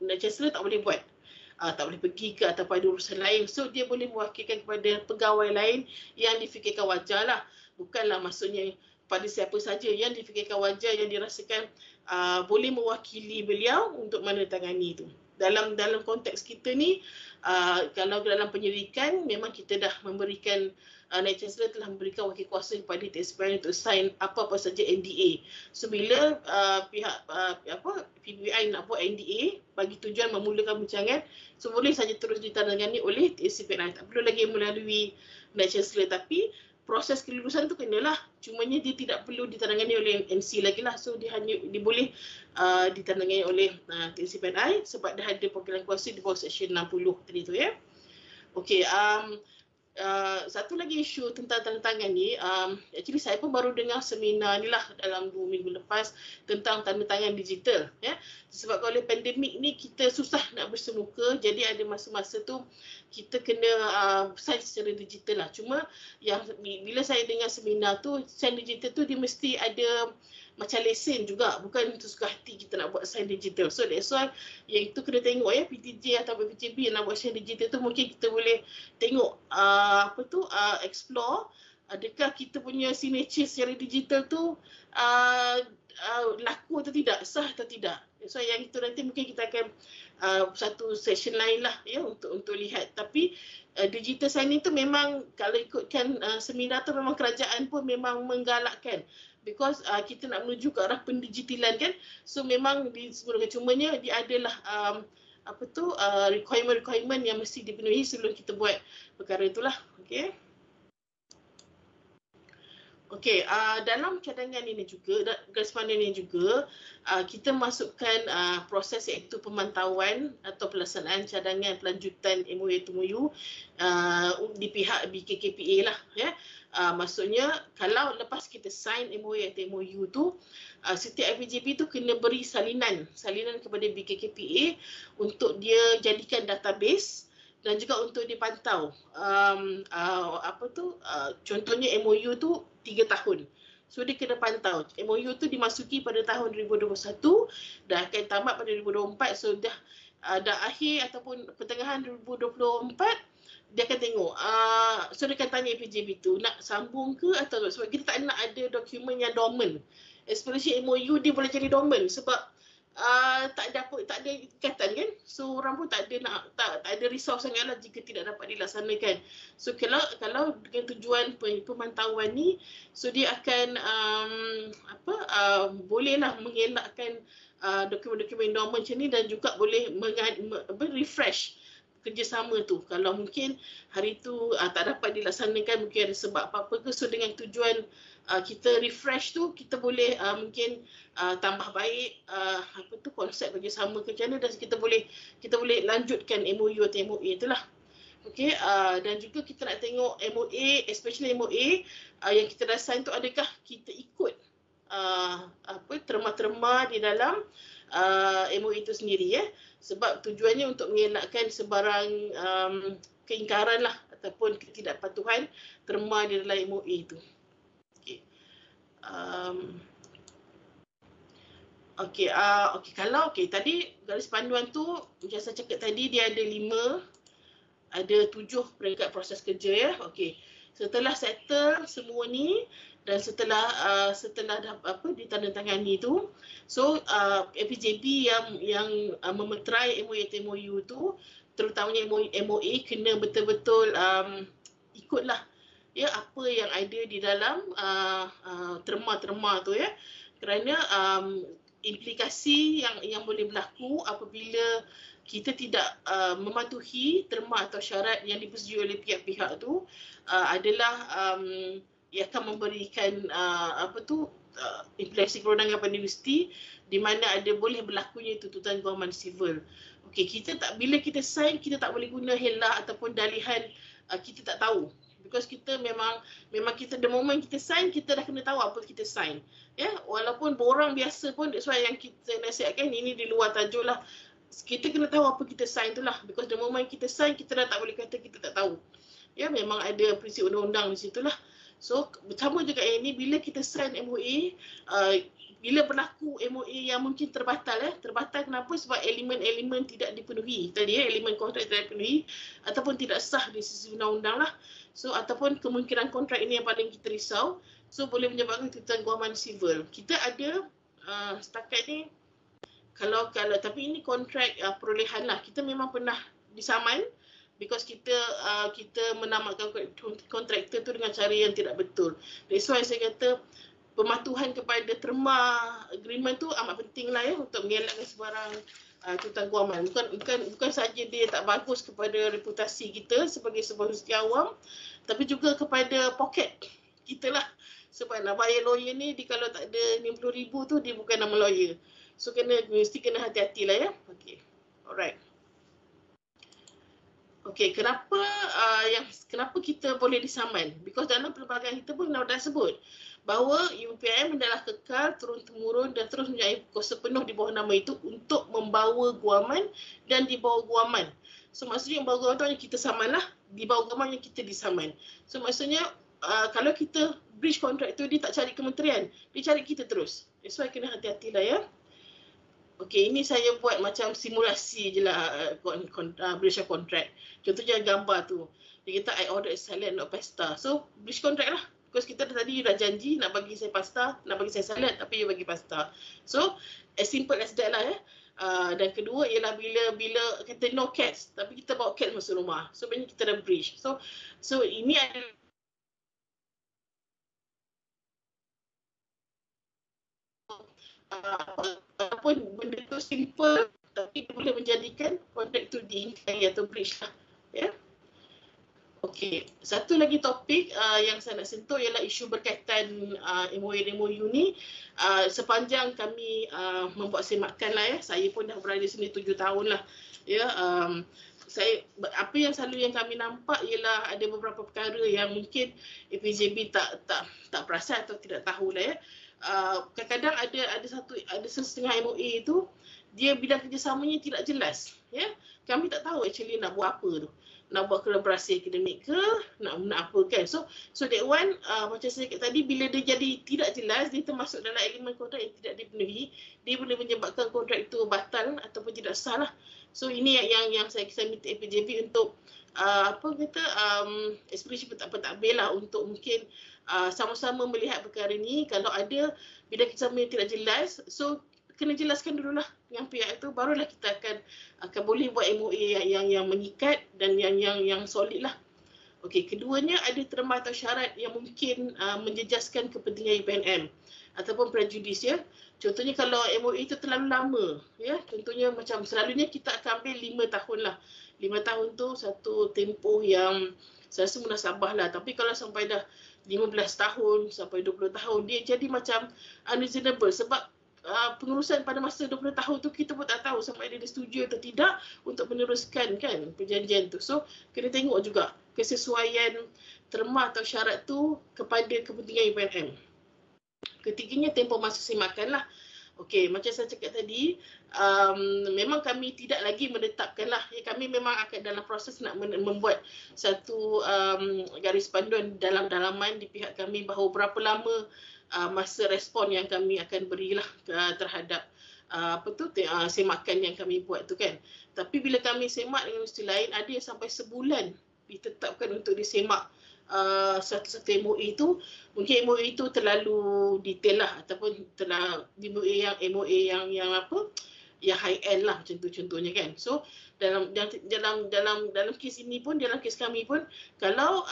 Naib Chancellor tak boleh buat. Tak boleh pergi ke ataupun ada urusan lain. So, dia boleh mewakilkan kepada pegawai lain yang difikirkan wajar lah. Bukanlah maksudnya pada siapa saja yang difikirkan wajar, yang dirasakan boleh mewakili beliau untuk menandatangani itu. Dalam konteks kita ni, kalau dalam penyelidikan, memang kita dah memberikan, Naib Chancellor telah memberikan wakil kuasa kepada TSPN untuk sign apa-apa saja NDA. So bila pihak PBI nak buat NDA bagi tujuan memulakan perbincangan, so boleh saja terus ditandatangani oleh TSPN. Tak perlu lagi melalui Naib Chancellor, tapi proses kelulusan tu kenalah, cumanya dia tidak perlu ditandatangani oleh MC lagi lah. So dia boleh ditandatangani oleh TSPNI sebab dah ada panggilan kuasa di bawah Seksyen 60 tadi tu ya. Okey, satu lagi isu tentang tanda tangan ni, actually saya pun baru dengar seminar ni lah dalam 2 minggu lepas tentang tanda tangan digital ya. Disebabkan oleh pandemik ni kita susah nak bersemuka, jadi ada masa-masa tu kita kena sign secara digital lah. Cuma yang bila saya dengar seminar tu, sign digital tu dia mesti ada macam lesen juga, bukan untuk suka hati kita nak buat sign digital. So that's why yang itu kena tengok ya, PTJ atau PTB yang nak buat sign digital tu mungkin kita boleh tengok explore adakah kita punya signature secara digital tu laku atau tidak, sah atau tidak. So yang itu nanti mungkin kita akan satu session lain lah ya untuk lihat. Tapi digital signing tu memang kalau ikutkan seminar tu memang kerajaan pun memang menggalakkan, because kita nak menuju ke arah pendigitalan kan. So memang disebutkan, cumanya dia adalah requirement yang mesti dipenuhi sebelum kita buat perkara itulah. Okey. Okey, dalam cadangan ini juga, garis pandan ini juga, kita masukkan proses iaitu pemantauan atau pelaksanaan cadangan pelanjutan MOU di pihak BKKPA lah ya. Maksudnya kalau lepas kita sign MOU atau MOU tu, setiap FPJB tu kena beri salinan kepada BKKPA untuk dia jadikan database dan juga untuk dipantau. Contohnya MOU tu 3 tahun. So dia kena pantau. MOU tu dimasuki pada tahun 2021, dah akan tamat pada 2024. So dah akhir ataupun pertengahan 2024, dia akan tengok. So dia akan tanya FPJB tu nak sambung ke atau tak. Sebab kita tak nak ada dokumen yang dormant. Especially MOU dia boleh jadi dormant sebab tak ada ikatan kan. So orang pun tak ada risau sangatlah jika tidak dapat dilaksanakan. So kalau dengan tujuan pemantauan ni, so dia akan bolehlah mengelakkan dokumen-dokumen dormant macam ni, dan juga boleh refresh kerjasama tu. Kalau mungkin hari tu tak dapat dilaksanakan, mungkin ada sebab apa-apa ke, so dengan tujuan kita refresh tu, kita boleh mungkin tambah baik konsep kerjasama kerja ni, dan kita boleh lanjutkan MOU atau MOA itulah. Okey, dan juga kita nak tengok MOA, especially MOA yang kita dah sign tu, adakah kita ikut terma-terma di dalam MOA itu sendiri ya. Sebab tujuannya untuk mengelakkan sebarang keingkaran lah ataupun ketidakpatuhan terma di dalam MOA itu. Tadi garis panduan tu macam saya cakap tadi, dia ada 7 peringkat proses kerja ya. Okey. Setelah settle semua ni dan setelah ditandatangani tu, so FPJB yang memeterai MOU tu, terutamanya MOA, kena betul-betul ikutlah ya apa yang ada di dalam terma-terma tu ya. Kerana implikasi yang boleh berlaku apabila kita tidak mematuhi terma atau syarat yang dipersetujui oleh pihak-pihak tu adalah ia akan memberikan implikasi perundangan pada universiti di mana ada boleh berlakunya tuntutan guaman sivil. Okey, bila kita sign, kita tak boleh guna helah ataupun dalihan kita tak tahu. Because kita memang kita the moment kita sign, kita dah kena tahu apa kita sign. Ya, walaupun borang biasa pun, that's why yang kita nasihatkan ini di luar tajuk lah. Kita kena tahu apa kita sign tu lah. Because the moment kita sign, kita dah tak boleh kata kita tak tahu. Ya, memang ada prinsip undang-undang di situ lah. So, sama juga yang ini, bila kita sign MOA, bila berlaku MOA yang mungkin terbatal, terbatal kenapa? Sebab elemen-elemen tidak dipenuhi. Tadi elemen kontrak tidak dipenuhi ataupun tidak sah di sisi undang-undang lah. So, ataupun kemungkinan kontrak ini yang paling kita risau. So, boleh menyebabkan tuntutan guaman sivil. Kita ada setakat ni, kalau tapi ini kontrak perolehan lah. Kita memang pernah disaman because kita menamatkan kontraktor tu dengan cara yang tidak betul. That's why saya kata pematuhan kepada terma agreement tu amat penting lah untuk mengelakkan sebarang tuntutan guaman. Bukan saja dia tak bagus kepada reputasi kita sebagai sebuah setiawam, tapi juga kepada poket kita lah. Sebab nak bayar lawyer ni, kalau tak ada RM50,000 tu, dia bukan nama lawyer. So mesti kena hati-hati lah ya. Okay, alright. Okey, kenapa kita boleh disaman? Because dalam perlembagaan kita pun dah sebut bahawa UPM adalah kekal turun-temurun dan terus mempunyai kuasa penuh di bawah nama itu untuk membawa guaman dan di bawah guaman. So maksudnya yang bawah guaman tu hanya kita saman lah, di bawah guaman yang kita disaman. So maksudnya kalau kita breach kontrak tu, dia tak cari kementerian, dia cari kita terus. That's why kena hati-hatilah ya. Okey, ini saya buat macam simulasi je lah breach of contract. Contohnya gambar tu. Dia kata I order a salad not pasta. So, breach contract lah. Because kita tadi dah janji nak bagi saya pasta, nak bagi saya salad tapi you bagi pasta. So, as simple as that lah ya. Dan kedua ialah bila kata no cats, tapi kita bawa cat masuk rumah. So, sebenarnya kita dah breach. So ini adalah apapun benda tu simple tapi dia boleh menjadikan kontrak tu diingkari atau breach lah. Ya. Okey, satu lagi topik yang saya nak sentuh ialah isu berkaitan MOU ni. Sepanjang kami membuat semakan lah ya, saya pun dah berada di sini 7 tahun lah. Ya, apa yang selalu yang kami nampak ialah ada beberapa perkara yang mungkin APJB tak perasan atau tidak tahu lah ya. Kadang-kadang ada setengah MOA tu dia bidang kerjasamanya tidak jelas ya. Kami tak tahu actually nak buat apa tu, nak buat kolaborasi akademik ke, nak apa kan. So that one macam saya kata tadi, bila dia jadi tidak jelas, dia termasuk dalam elemen kontrak yang tidak dipenuhi, dia boleh menyebabkan kontrak itu batal ataupun tidak sah lah. So ini yang saya minta APJB untuk ekspresi pentadbir lah untuk mungkin sama-sama melihat perkara ni. Kalau ada bidang kerjasama yang tidak jelas, so kena jelaskan dululah dengan pihak itu, barulah kita akan boleh buat MOA yang mengikat dan yang solid lah. Okey, keduanya ada terma atau syarat yang mungkin menjejaskan kepentingan UPNM ataupun prejudis ya. Contohnya kalau MOA itu terlalu lama ya, contohnya macam selalunya kita akan ambil 5 tahun lah. 5 tahun tu satu tempoh yang saya rasa munasabah lah. Tapi kalau sampai dah 15 tahun sampai 20 tahun, dia jadi macam unreasonable sebab pengurusan pada masa 20 tahun tu kita pun tak tahu sama ada dia setuju atau tidak untuk meneruskan kan perjanjian tu. So kena tengok juga kesesuaian terma atau syarat tu kepada kepentingan UPNM. Ketiganya tempoh masa semakan lah. Okey, macam saya cakap tadi, memang kami tidak lagi menetapkan lah. Ya, kami memang akan dalam proses nak membuat satu garis panduan dalam dalaman di pihak kami bahawa berapa lama masa respon yang kami akan berilah terhadap semakan yang kami buat tu kan. Tapi bila kami semak dengan universiti lain, ada yang sampai sebulan ditetapkan untuk disemak satu-satu MOA itu. Mungkin MOA itu terlalu detail lah ataupun terlalu MOA yang apa, yang high end lah macam tu contohnya kan. So dalam kes ini pun, dalam kes kami pun, kalau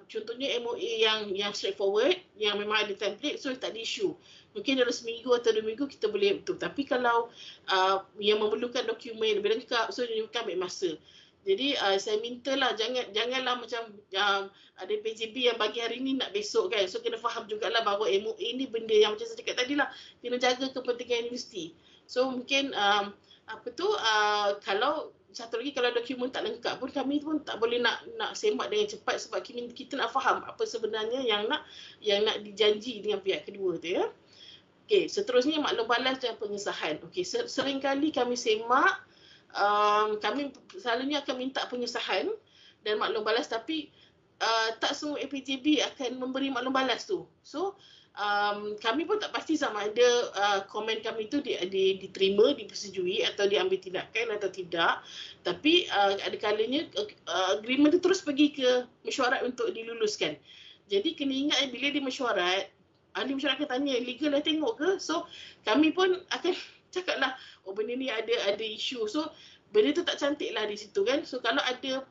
contohnya MOA yang straightforward, yang memang ada template, so tak ada isu. Mungkin dalam seminggu atau 2 minggu kita boleh betul. Tapi kalau yang memerlukan dokumen lebih lengkap, so dia akan ambil masa. Jadi saya mintalah janganlah macam ada PJB yang bagi hari ni nak besok kan. So kena faham jugalah bahawa MOA ni benda yang macam saya cakap tadi lah, kena jaga kepentingan universiti. So mungkin kalau satu lagi kalau dokumen tak lengkap pun kami pun tak boleh nak sembak dengan cepat sebab kita nak faham apa sebenarnya yang nak dijanji dengan pihak kedua tu ya. Okey, seterusnya maklum balas dan pengesahan. Okey, seringkali kami semak kami selalunya akan minta pengesahan dan maklum balas tapi tak semua APJB akan memberi maklum balas tu. So kami pun tak pasti sama ada komen kami tu diterima, dipersetujui atau diambil tindakan atau tidak. Tapi ada kalanya agreement tu terus pergi ke mesyuarat untuk diluluskan. Jadi kena ingat bila di mesyuarat, ahli mesyuarat akan tanya, legal dah tengok ke? So kami pun akan cakap lah, oh benda ni ada isu. So benda tu tak cantik lah di situ kan. So kalau ada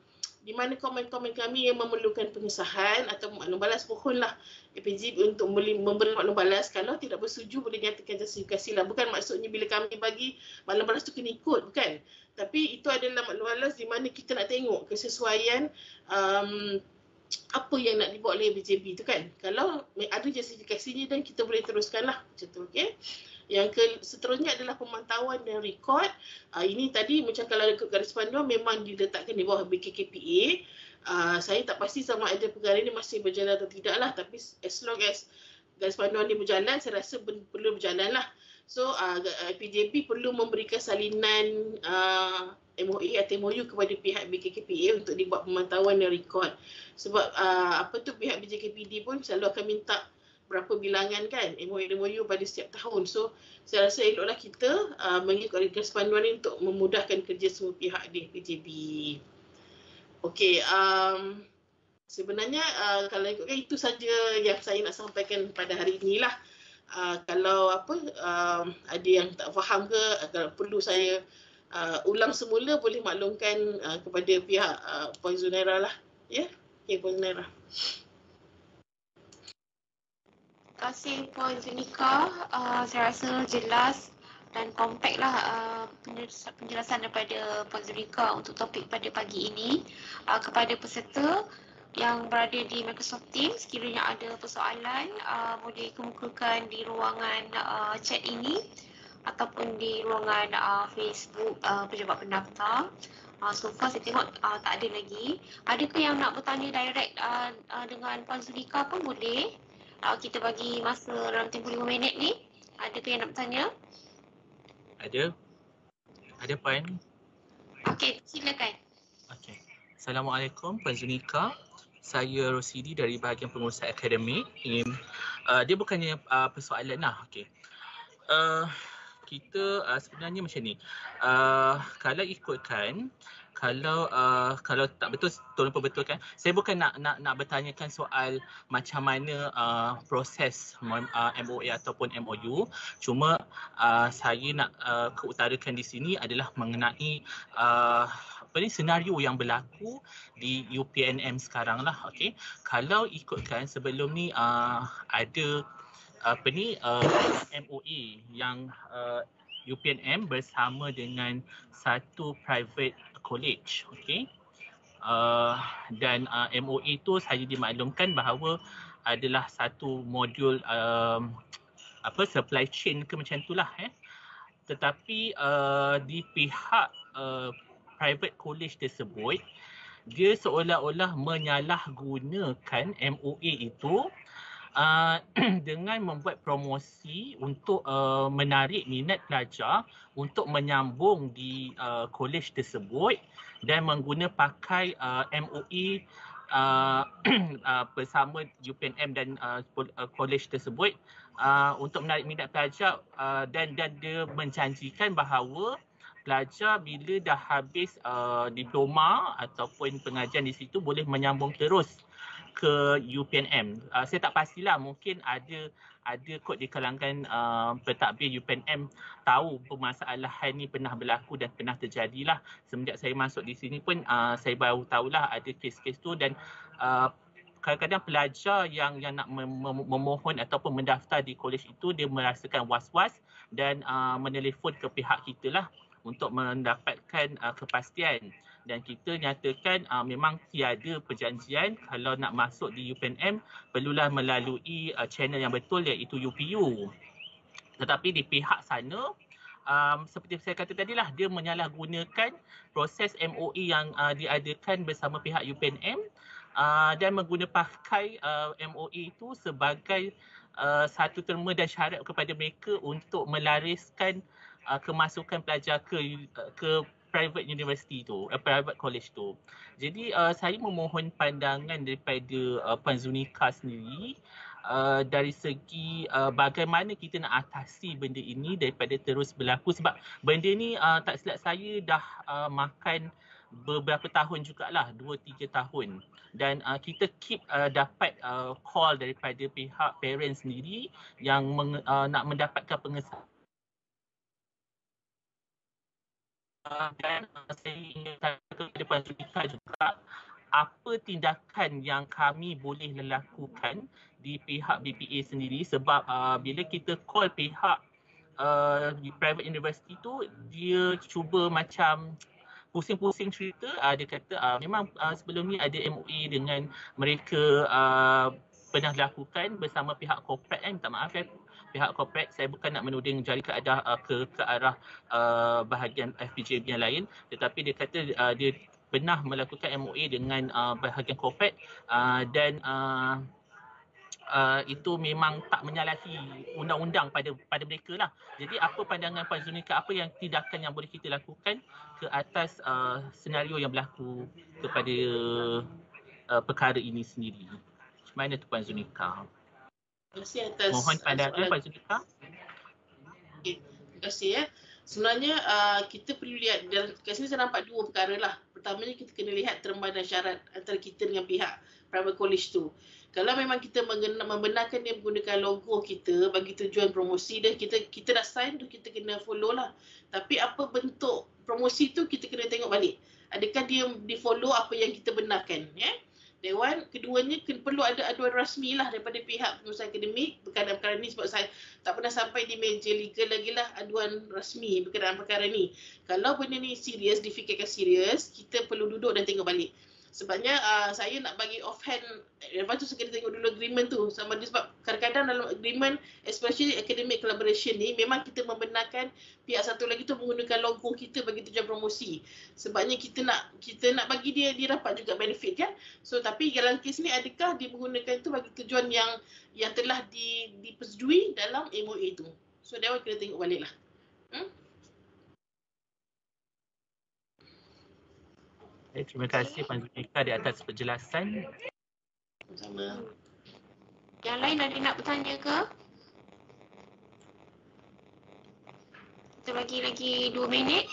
di mana komen-komen kami yang memerlukan pengesahan atau maklum balas, mohonlah APJB untuk memberi maklum balas. Kalau tidak bersetuju boleh nyatakan justifikasi lah. Bukan maksudnya bila kami bagi maklum balas tu kena ikut, bukan. Tapi itu adalah maklum balas di mana kita nak tengok kesesuaian apa yang nak dibuat oleh APJB tu kan. Kalau ada justifikasinya dan kita boleh teruskan lah macam tu, okey. Yang seterusnya adalah pemantauan dan rekod. Ini tadi macam kalau ikut garis panduan memang diletakkan di bawah BKKPA. Saya tak pasti sama ada perkara ini masih berjalan atau tidak lah. Tapi as long as garis panduan ini berjalan, saya rasa perlu berjalan lah. So PJB perlu memberikan salinan MOA atau MOU kepada pihak BKKPA untuk dibuat pemantauan dan rekod. Sebab pihak BJKPD pun selalu akan minta berapa bilangan kan MOU pada setiap tahun. So saya rasa eloklah kita mengikut garis panduan ini untuk memudahkan kerja semua pihak di PJB. Okey, sebenarnya kalau ikutkan itu saja yang saya nak sampaikan pada hari inilah. Kalau ada yang tak faham ke, kalau perlu saya ulang semula, boleh maklumkan kepada pihak Puan Zunaira lah. Ya, okay, Puan Zunaira. Terima kasih Puan Zunika. Saya rasa jelas dan kompak lah penjelasan daripada Puan Zunika untuk topik pada pagi ini. Kepada peserta yang berada di Microsoft Teams, sekiranya ada persoalan boleh kemukakan di ruangan chat ini ataupun di ruangan Facebook pejabat pendaftar. So far saya tengok tak ada lagi. Adakah yang nak bertanya direct dengan Puan Zunika pun boleh. Kita bagi masa dalam tempoh 5 minit ni. Adakah yang nak bertanya? Ada Puan. Okey, silakan. Okey. Assalamualaikum Puan Zunika. Saya Rosidi dari bahagian pengurusan akademik. Dia bukannya persoalan lah. Okey. Kita sebenarnya macam ni. Kalau ikutkan, kalau tak betul, tolong perbetulkan. Saya bukan nak bertanyakan soal macam mana proses MOA ataupun MOU. Cuma saya nak keutarakan di sini adalah mengenai senario yang berlaku di UPNM sekarang lah. Okay. Kalau ikutkan sebelum ni ada MOA yang UPNM bersama dengan satu private college, okay. Dan MOA itu saya dimaklumkan bahawa adalah satu modul supply chain ke macam itulah. Tetapi di pihak private college tersebut, dia seolah-olah menyalahgunakan MOA itu dengan membuat promosi untuk menarik minat pelajar untuk menyambung di kolej tersebut dan pakai MOE bersama UPNM dan kolej tersebut untuk menarik minat pelajar dan dia menjanjikan bahawa pelajar bila dah habis diploma ataupun pengajian di situ boleh menyambung terus ke UPNM. Saya tak pastilah, mungkin ada kot di kalangan pentadbir UPNM tahu permasalahan ni pernah berlaku dan pernah terjadilah. Semenjak saya masuk di sini pun saya baru tahulah ada kes-kes tu dan kadang-kadang pelajar yang nak memohon ataupun mendaftar di kolej itu dia merasakan was-was dan menelefon ke pihak kita lah untuk mendapatkan kepastian. Dan kita nyatakan memang tiada perjanjian kalau nak masuk di UPNM perlulah melalui channel yang betul iaitu UPU. Tetapi di pihak sana seperti saya kata tadi lah, dia menyalahgunakan proses MOE yang diadakan bersama pihak UPNM dan menggunakan pakai MOE itu sebagai satu terma dan syarat kepada mereka untuk melariskan kemasukan pelajar ke private university tu, private college tu. Jadi saya memohon pandangan daripada Puan Zunika sendiri dari segi bagaimana kita nak atasi benda ini daripada terus berlaku, sebab benda ni tak silap saya dah makan beberapa tahun jugalah, 2-3 tahun, dan kita keep dapat call daripada pihak parents sendiri yang nak mendapatkan pengesahan. Dan saya ingin kata kepada Puan Zunika juga, apa tindakan yang kami boleh lakukan di pihak BPA sendiri, sebab bila kita call pihak di private university tu, dia cuba macam pusing-pusing cerita. Dia kata memang sebelum ni ada MOE dengan mereka pernah lakukan bersama pihak corporate minta maaf pihak corporate, saya bukan nak menuding jari ke arah bahagian FPJB yang lain, tetapi dia kata dia pernah melakukan MOE dengan bahagian corporate dan itu memang tak menyalahi undang-undang pada mereka lah. Jadi apa pandangan Puan Zunika, apa yang tindakan yang boleh kita lakukan ke atas senario yang berlaku kepada perkara ini sendiri? Macam mana tu Puan Zunika? Terima kasih atas mohon pandangan Puan Zunika. Okay. Terima kasih ya. Sebenarnya kita perlu lihat, dan kat sini saya nampak dua perkara lah. Pertamanya kita kena lihat terma dan syarat antara kita dengan pihak private college tu. Kalau memang kita membenarkan dia menggunakan logo kita bagi tujuan promosi, dan kita dah sign tu, kita kena follow lah. Tapi apa bentuk promosi tu kita kena tengok balik. Adakah dia di-follow apa yang kita benarkan, ya? Dewan. Keduanya perlu ada aduan rasmi lah daripada pihak pengurusan akademik berkenaan perkara ni, sebab saya tak pernah sampai di meja legal lagi lah aduan rasmi berkenaan perkara ni. Kalau benda ni serius, difikirkan serius, kita perlu duduk dan tengok balik. Sebabnya saya nak bagi offhand, lepas tu saya kena tengok dulu agreement tu sama dia, sebab kadang-kadang dalam agreement, especially academic collaboration ni, memang kita membenarkan pihak satu lagi tu menggunakan logo kita bagi tujuan promosi. Sebabnya kita nak bagi dia dapat juga benefit kan. So tapi dalam kes ni, adakah dia menggunakan itu bagi tujuan yang telah dipersetujui dalam MOA tu. So dia kena tengok balik lah. Terima kasih Puan Zunika di atas penjelasan. Sama. Yang lain ada nak bertanya ke? Kita bagi lagi 2 minit.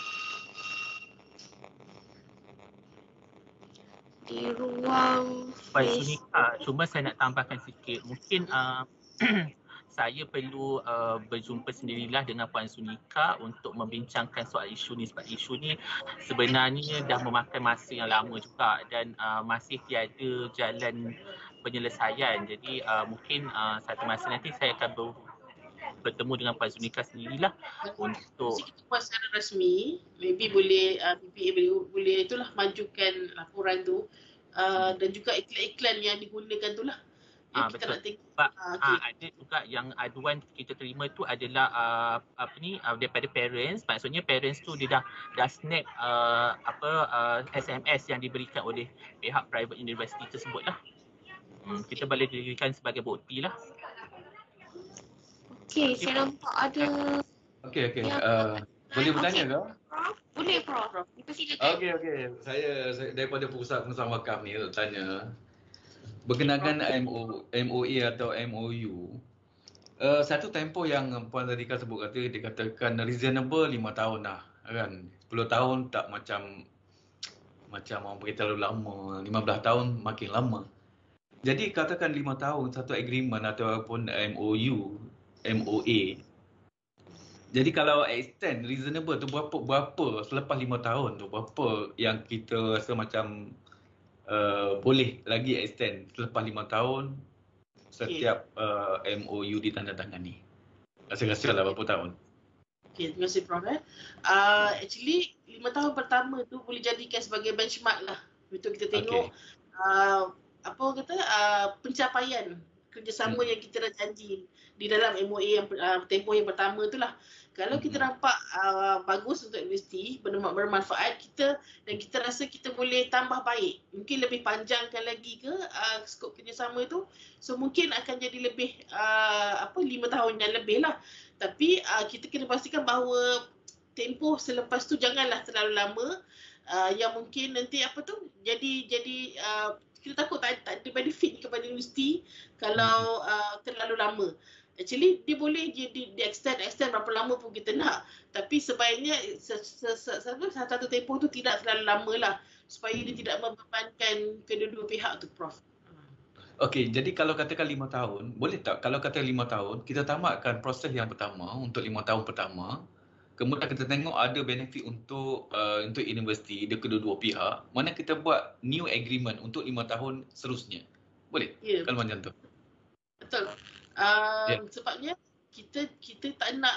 Di ruang Puan Zunika, cuma saya nak tambahkan sikit. Mungkin saya perlu berjumpa sendirilah dengan Puan Zunika untuk membincangkan soal isu ni, sebab isu ni sebenarnya dah memakan masa yang lama juga dan masih tiada jalan penyelesaian. Jadi mungkin satu masa nanti saya akan bertemu dengan Puan Zunika sendirilah untuk kita buat secara rasmi, maybe boleh BPA boleh itulah majukan laporan tu dan juga iklan-iklan yang digunakan tu lah. Kita betul. nak tengok. Okay. Ada juga yang aduan kita terima tu adalah daripada parents. Maksudnya parents tu dia dah snap SMS yang diberikan oleh pihak private university tersebut lah. Kita boleh dirikan sebagai bukti lah. Okey, saya nampak ada. Okey. Boleh bertanya ke? Boleh, Prof. Silakan. Okey. Saya daripada Pusat Pengurusan Wakaf ni nak tanya berkenaan MOE atau MOU. Satu tempoh yang Puan Zunika sebut dikatakan reasonable 5 tahun dah kan. 10 tahun tak macam orang beritahu lama, 15 tahun makin lama. Jadi katakan 5 tahun satu agreement ataupun MOA. Jadi kalau extend reasonable tu berapa selepas 5 tahun tu, berapa yang kita rasa macam boleh lagi extend selepas 5 tahun setiap MOU ditandatangani. Rasa-rasa lah berapa tahun. Okay, terima kasih Prof. Actually 5 tahun pertama tu boleh jadikan sebagai benchmark lah. Untuk kita tengok pencapaian kerjasama yang kita dah janji di dalam MOA yang tempoh yang pertama tu lah. Kalau kita nampak bagus untuk universiti, bermanfaat kita dan kita rasa kita boleh tambah baik, mungkin lebih panjangkan lagi ke skop kerjasama itu, so mungkin akan jadi lebih 5 tahun yang lebih lah. Tapi kita kena pastikan bahawa tempoh selepas tu janganlah terlalu lama, yang mungkin nanti jadi kita takut tak ada benefit kepada universiti kalau terlalu lama. Actually dia boleh di extend berapa lama pun kita nak, tapi sebaiknya satu tempoh tu tidak terlalu lama lah, supaya dia tidak membebankan kedua-dua pihak tu, Prof. Okey, jadi kalau katakan 5 tahun, boleh tak kalau kata 5 tahun, kita tamatkan proses yang pertama untuk 5 tahun pertama, kemudian kita tengok ada benefit untuk universiti, dia kedua-dua pihak, mana kita buat new agreement untuk 5 tahun seterusnya. Boleh? Ya, Kalau macam tu. betul. Sebabnya kita tak nak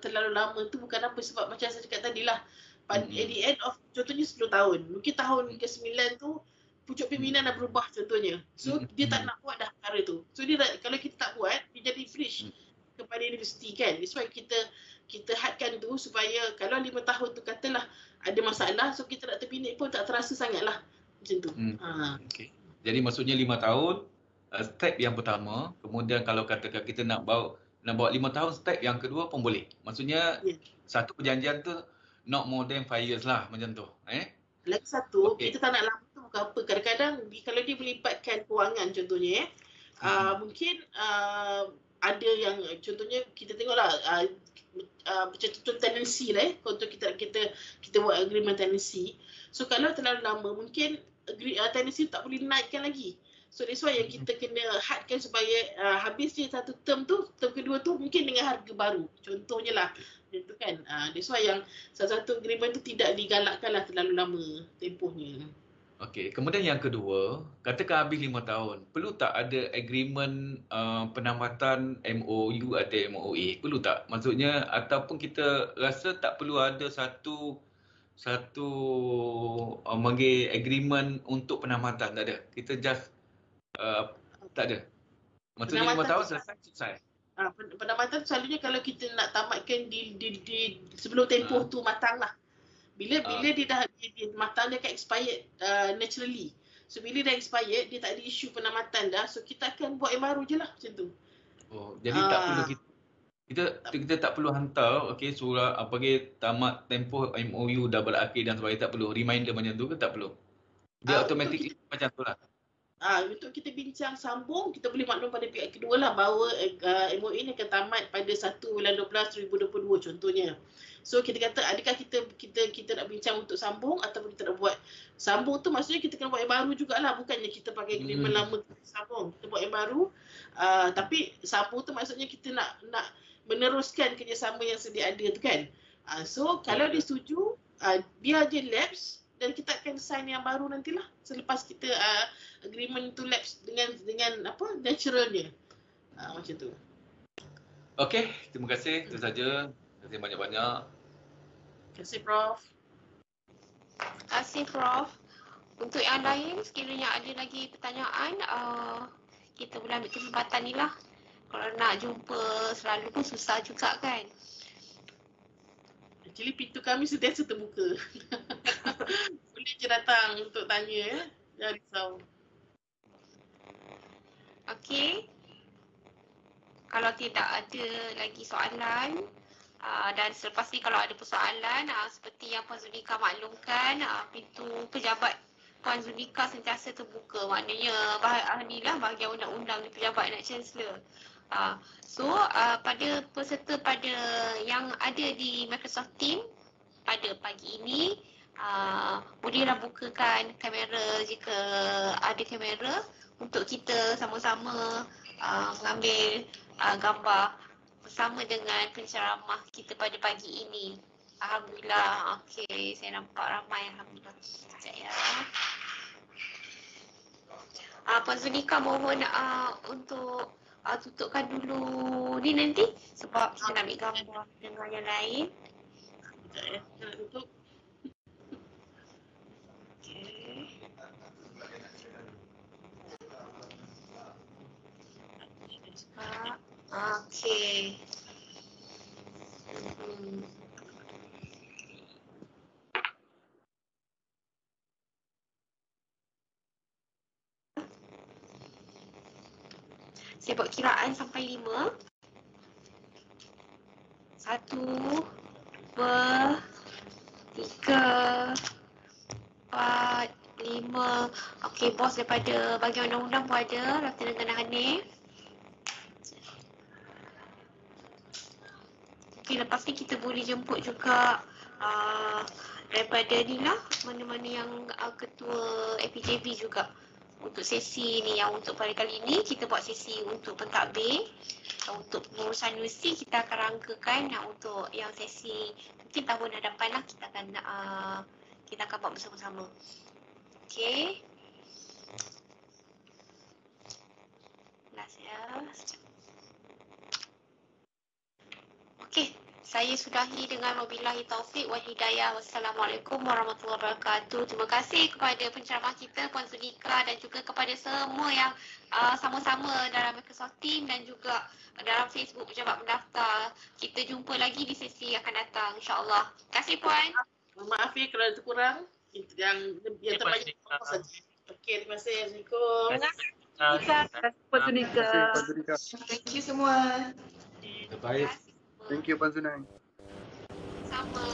terlalu lama tu, bukan apa, sebab macam saya cakap tadi lah, at the end of contohnya 10 tahun, mungkin tahun ke-9 tu pucuk pimpinan dah berubah contohnya, so dia tak nak buat dah perkara tu, so dia kalau kita tak buat, dia jadi bridge kepada universiti kan. Sebab kita hadkan tu supaya kalau 5 tahun tu katalah ada masalah, so kita nak terpinit pun tak terasa sangat lah macam tu. Okay. Jadi maksudnya 5 tahun step yang pertama, kemudian kalau katakan kita nak bawa 5 tahun, step yang kedua pun boleh. Maksudnya satu perjanjian tu not more than 5 years lah macam tu. Lagi satu, kita tak nak lama tu bukan apa. Kadang-kadang kalau dia melibatkan kewangan contohnya, mungkin ada yang contohnya kita tengoklah contoh tenancy lah, untuk kita buat agreement tenancy. So kalau terlalu lama, mungkin tenancy tak boleh naikkan lagi. So that's why yang kita kena hadkan supaya habis dia satu term tu, term kedua tu mungkin dengan harga baru. Contohnya lah, itu kan. That's why yang satu agreement tu tidak digalakkan lah terlalu lama tempohnya. Okey, kemudian yang kedua, katakan habis 5 tahun, perlu tak ada agreement penambatan MOU atau MOA? Perlu tak? Maksudnya ataupun kita rasa tak perlu ada satu agreement untuk penambatan, tak ada. Kita just tak ada. Maksudnya 5 tahun selesai. Penambatan selalunya kalau kita nak tamatkan di sebelum tempoh tu matang lah. Bila dia dah matang, dia akan expired naturally. So bila dah expired, dia tak ada isu penamatan dah. So kita akan buat yang baru je lah macam tu. Oh, jadi tak perlu kita tak perlu hantar surat bagi tamat tempoh MOU dah berakhir dan sebagainya, tak perlu reminder macam tu ke tak perlu? Dia automatically macam tu lah. Untuk kita bincang sambung, kita boleh maklum pada pihak kedua lah bahawa MOA ni akan tamat pada 1 bulan 12 2022 contohnya. So kita kata adakah kita nak bincang untuk sambung ataupun kita nak buat sambung tu, maksudnya kita kena buat yang baru jugalah, bukannya kita pakai agreement lama kita sambung. Kita buat yang baru, tapi sambung tu maksudnya kita nak meneruskan kerjasama yang sedia ada tu kan. So kalau dia setuju, biar dia lapse dan kita akan sign yang baru nantilah selepas kita agreement tu lapse dengan naturalnya. Macam tu. Okey, terima kasih. Itu saja. Terima kasih banyak-banyak. Terima kasih, Prof. Terima kasih, Prof. Untuk yang lain, sekiranya ada lagi pertanyaan, kita boleh ambil kesempatan ni lah. Kalau nak jumpa selalu pun susah juga kan. Actually pintu kami sentiasa terbuka. Boleh je datang untuk tanya, jangan risau. Okey. Kalau tidak ada lagi soalan, dan selepas ni kalau ada persoalan, seperti yang Puan Zulika maklumkan, pintu pejabat Puan Zulika sentiasa terbuka. Maknanya bahagian undang-undang di pejabat Anak Chancellor. So pada peserta yang ada di Microsoft Teams pada pagi ini, bolehlah bukakan kamera jika ada kamera untuk kita sama-sama mengambil gambar bersama dengan penceramah kita pada pagi ini. Alhamdulillah. Okey, saya nampak ramai. Alhamdulillah. Sekejap ya. Puan Zulika mohon untuk tutupkan dulu ni nanti sebab kita nak ambil gambar dengan yang lain. Sekejap ya, saya nak tutup. Okey. Pak. Okey. Saya buat kiraan sampai 5. 1, 2, 3, 4, 5. Okey, bos daripada bahagian undang-undang pun ada, Lieutenant Gana Hanif. Okey, lepas ni kita boleh jemput juga daripada ni lah, mana-mana yang ketua APJB juga. Untuk sesi ni, yang untuk pada kali ni kita buat sesi untuk pentadbir. Untuk pengurusan universiti kita akan rangkakan untuk yang sesi mungkin tahun hadapan lah, kita akan buat bersama-sama. Okey. Last ya. Okey, saya sudahi dengan wabillahi taufik wal hidayah. Wassalamualaikum warahmatullahi wabarakatuh. Terima kasih kepada penceramah kita Puan Zulika dan juga kepada semua yang sama-sama dalam Microsoft Team dan juga dalam Facebook pejabat pendaftar. Kita jumpa lagi di sesi yang akan datang, insya-Allah. Terima kasih Puan. Maaf ya kalau ada kurang. Yang terbanyak saja. Okey, terima kasih. Assalamualaikum. Terima kasih Puan Zulika. Thank you semua. Baik. Thank you Puan Sunai. Sama.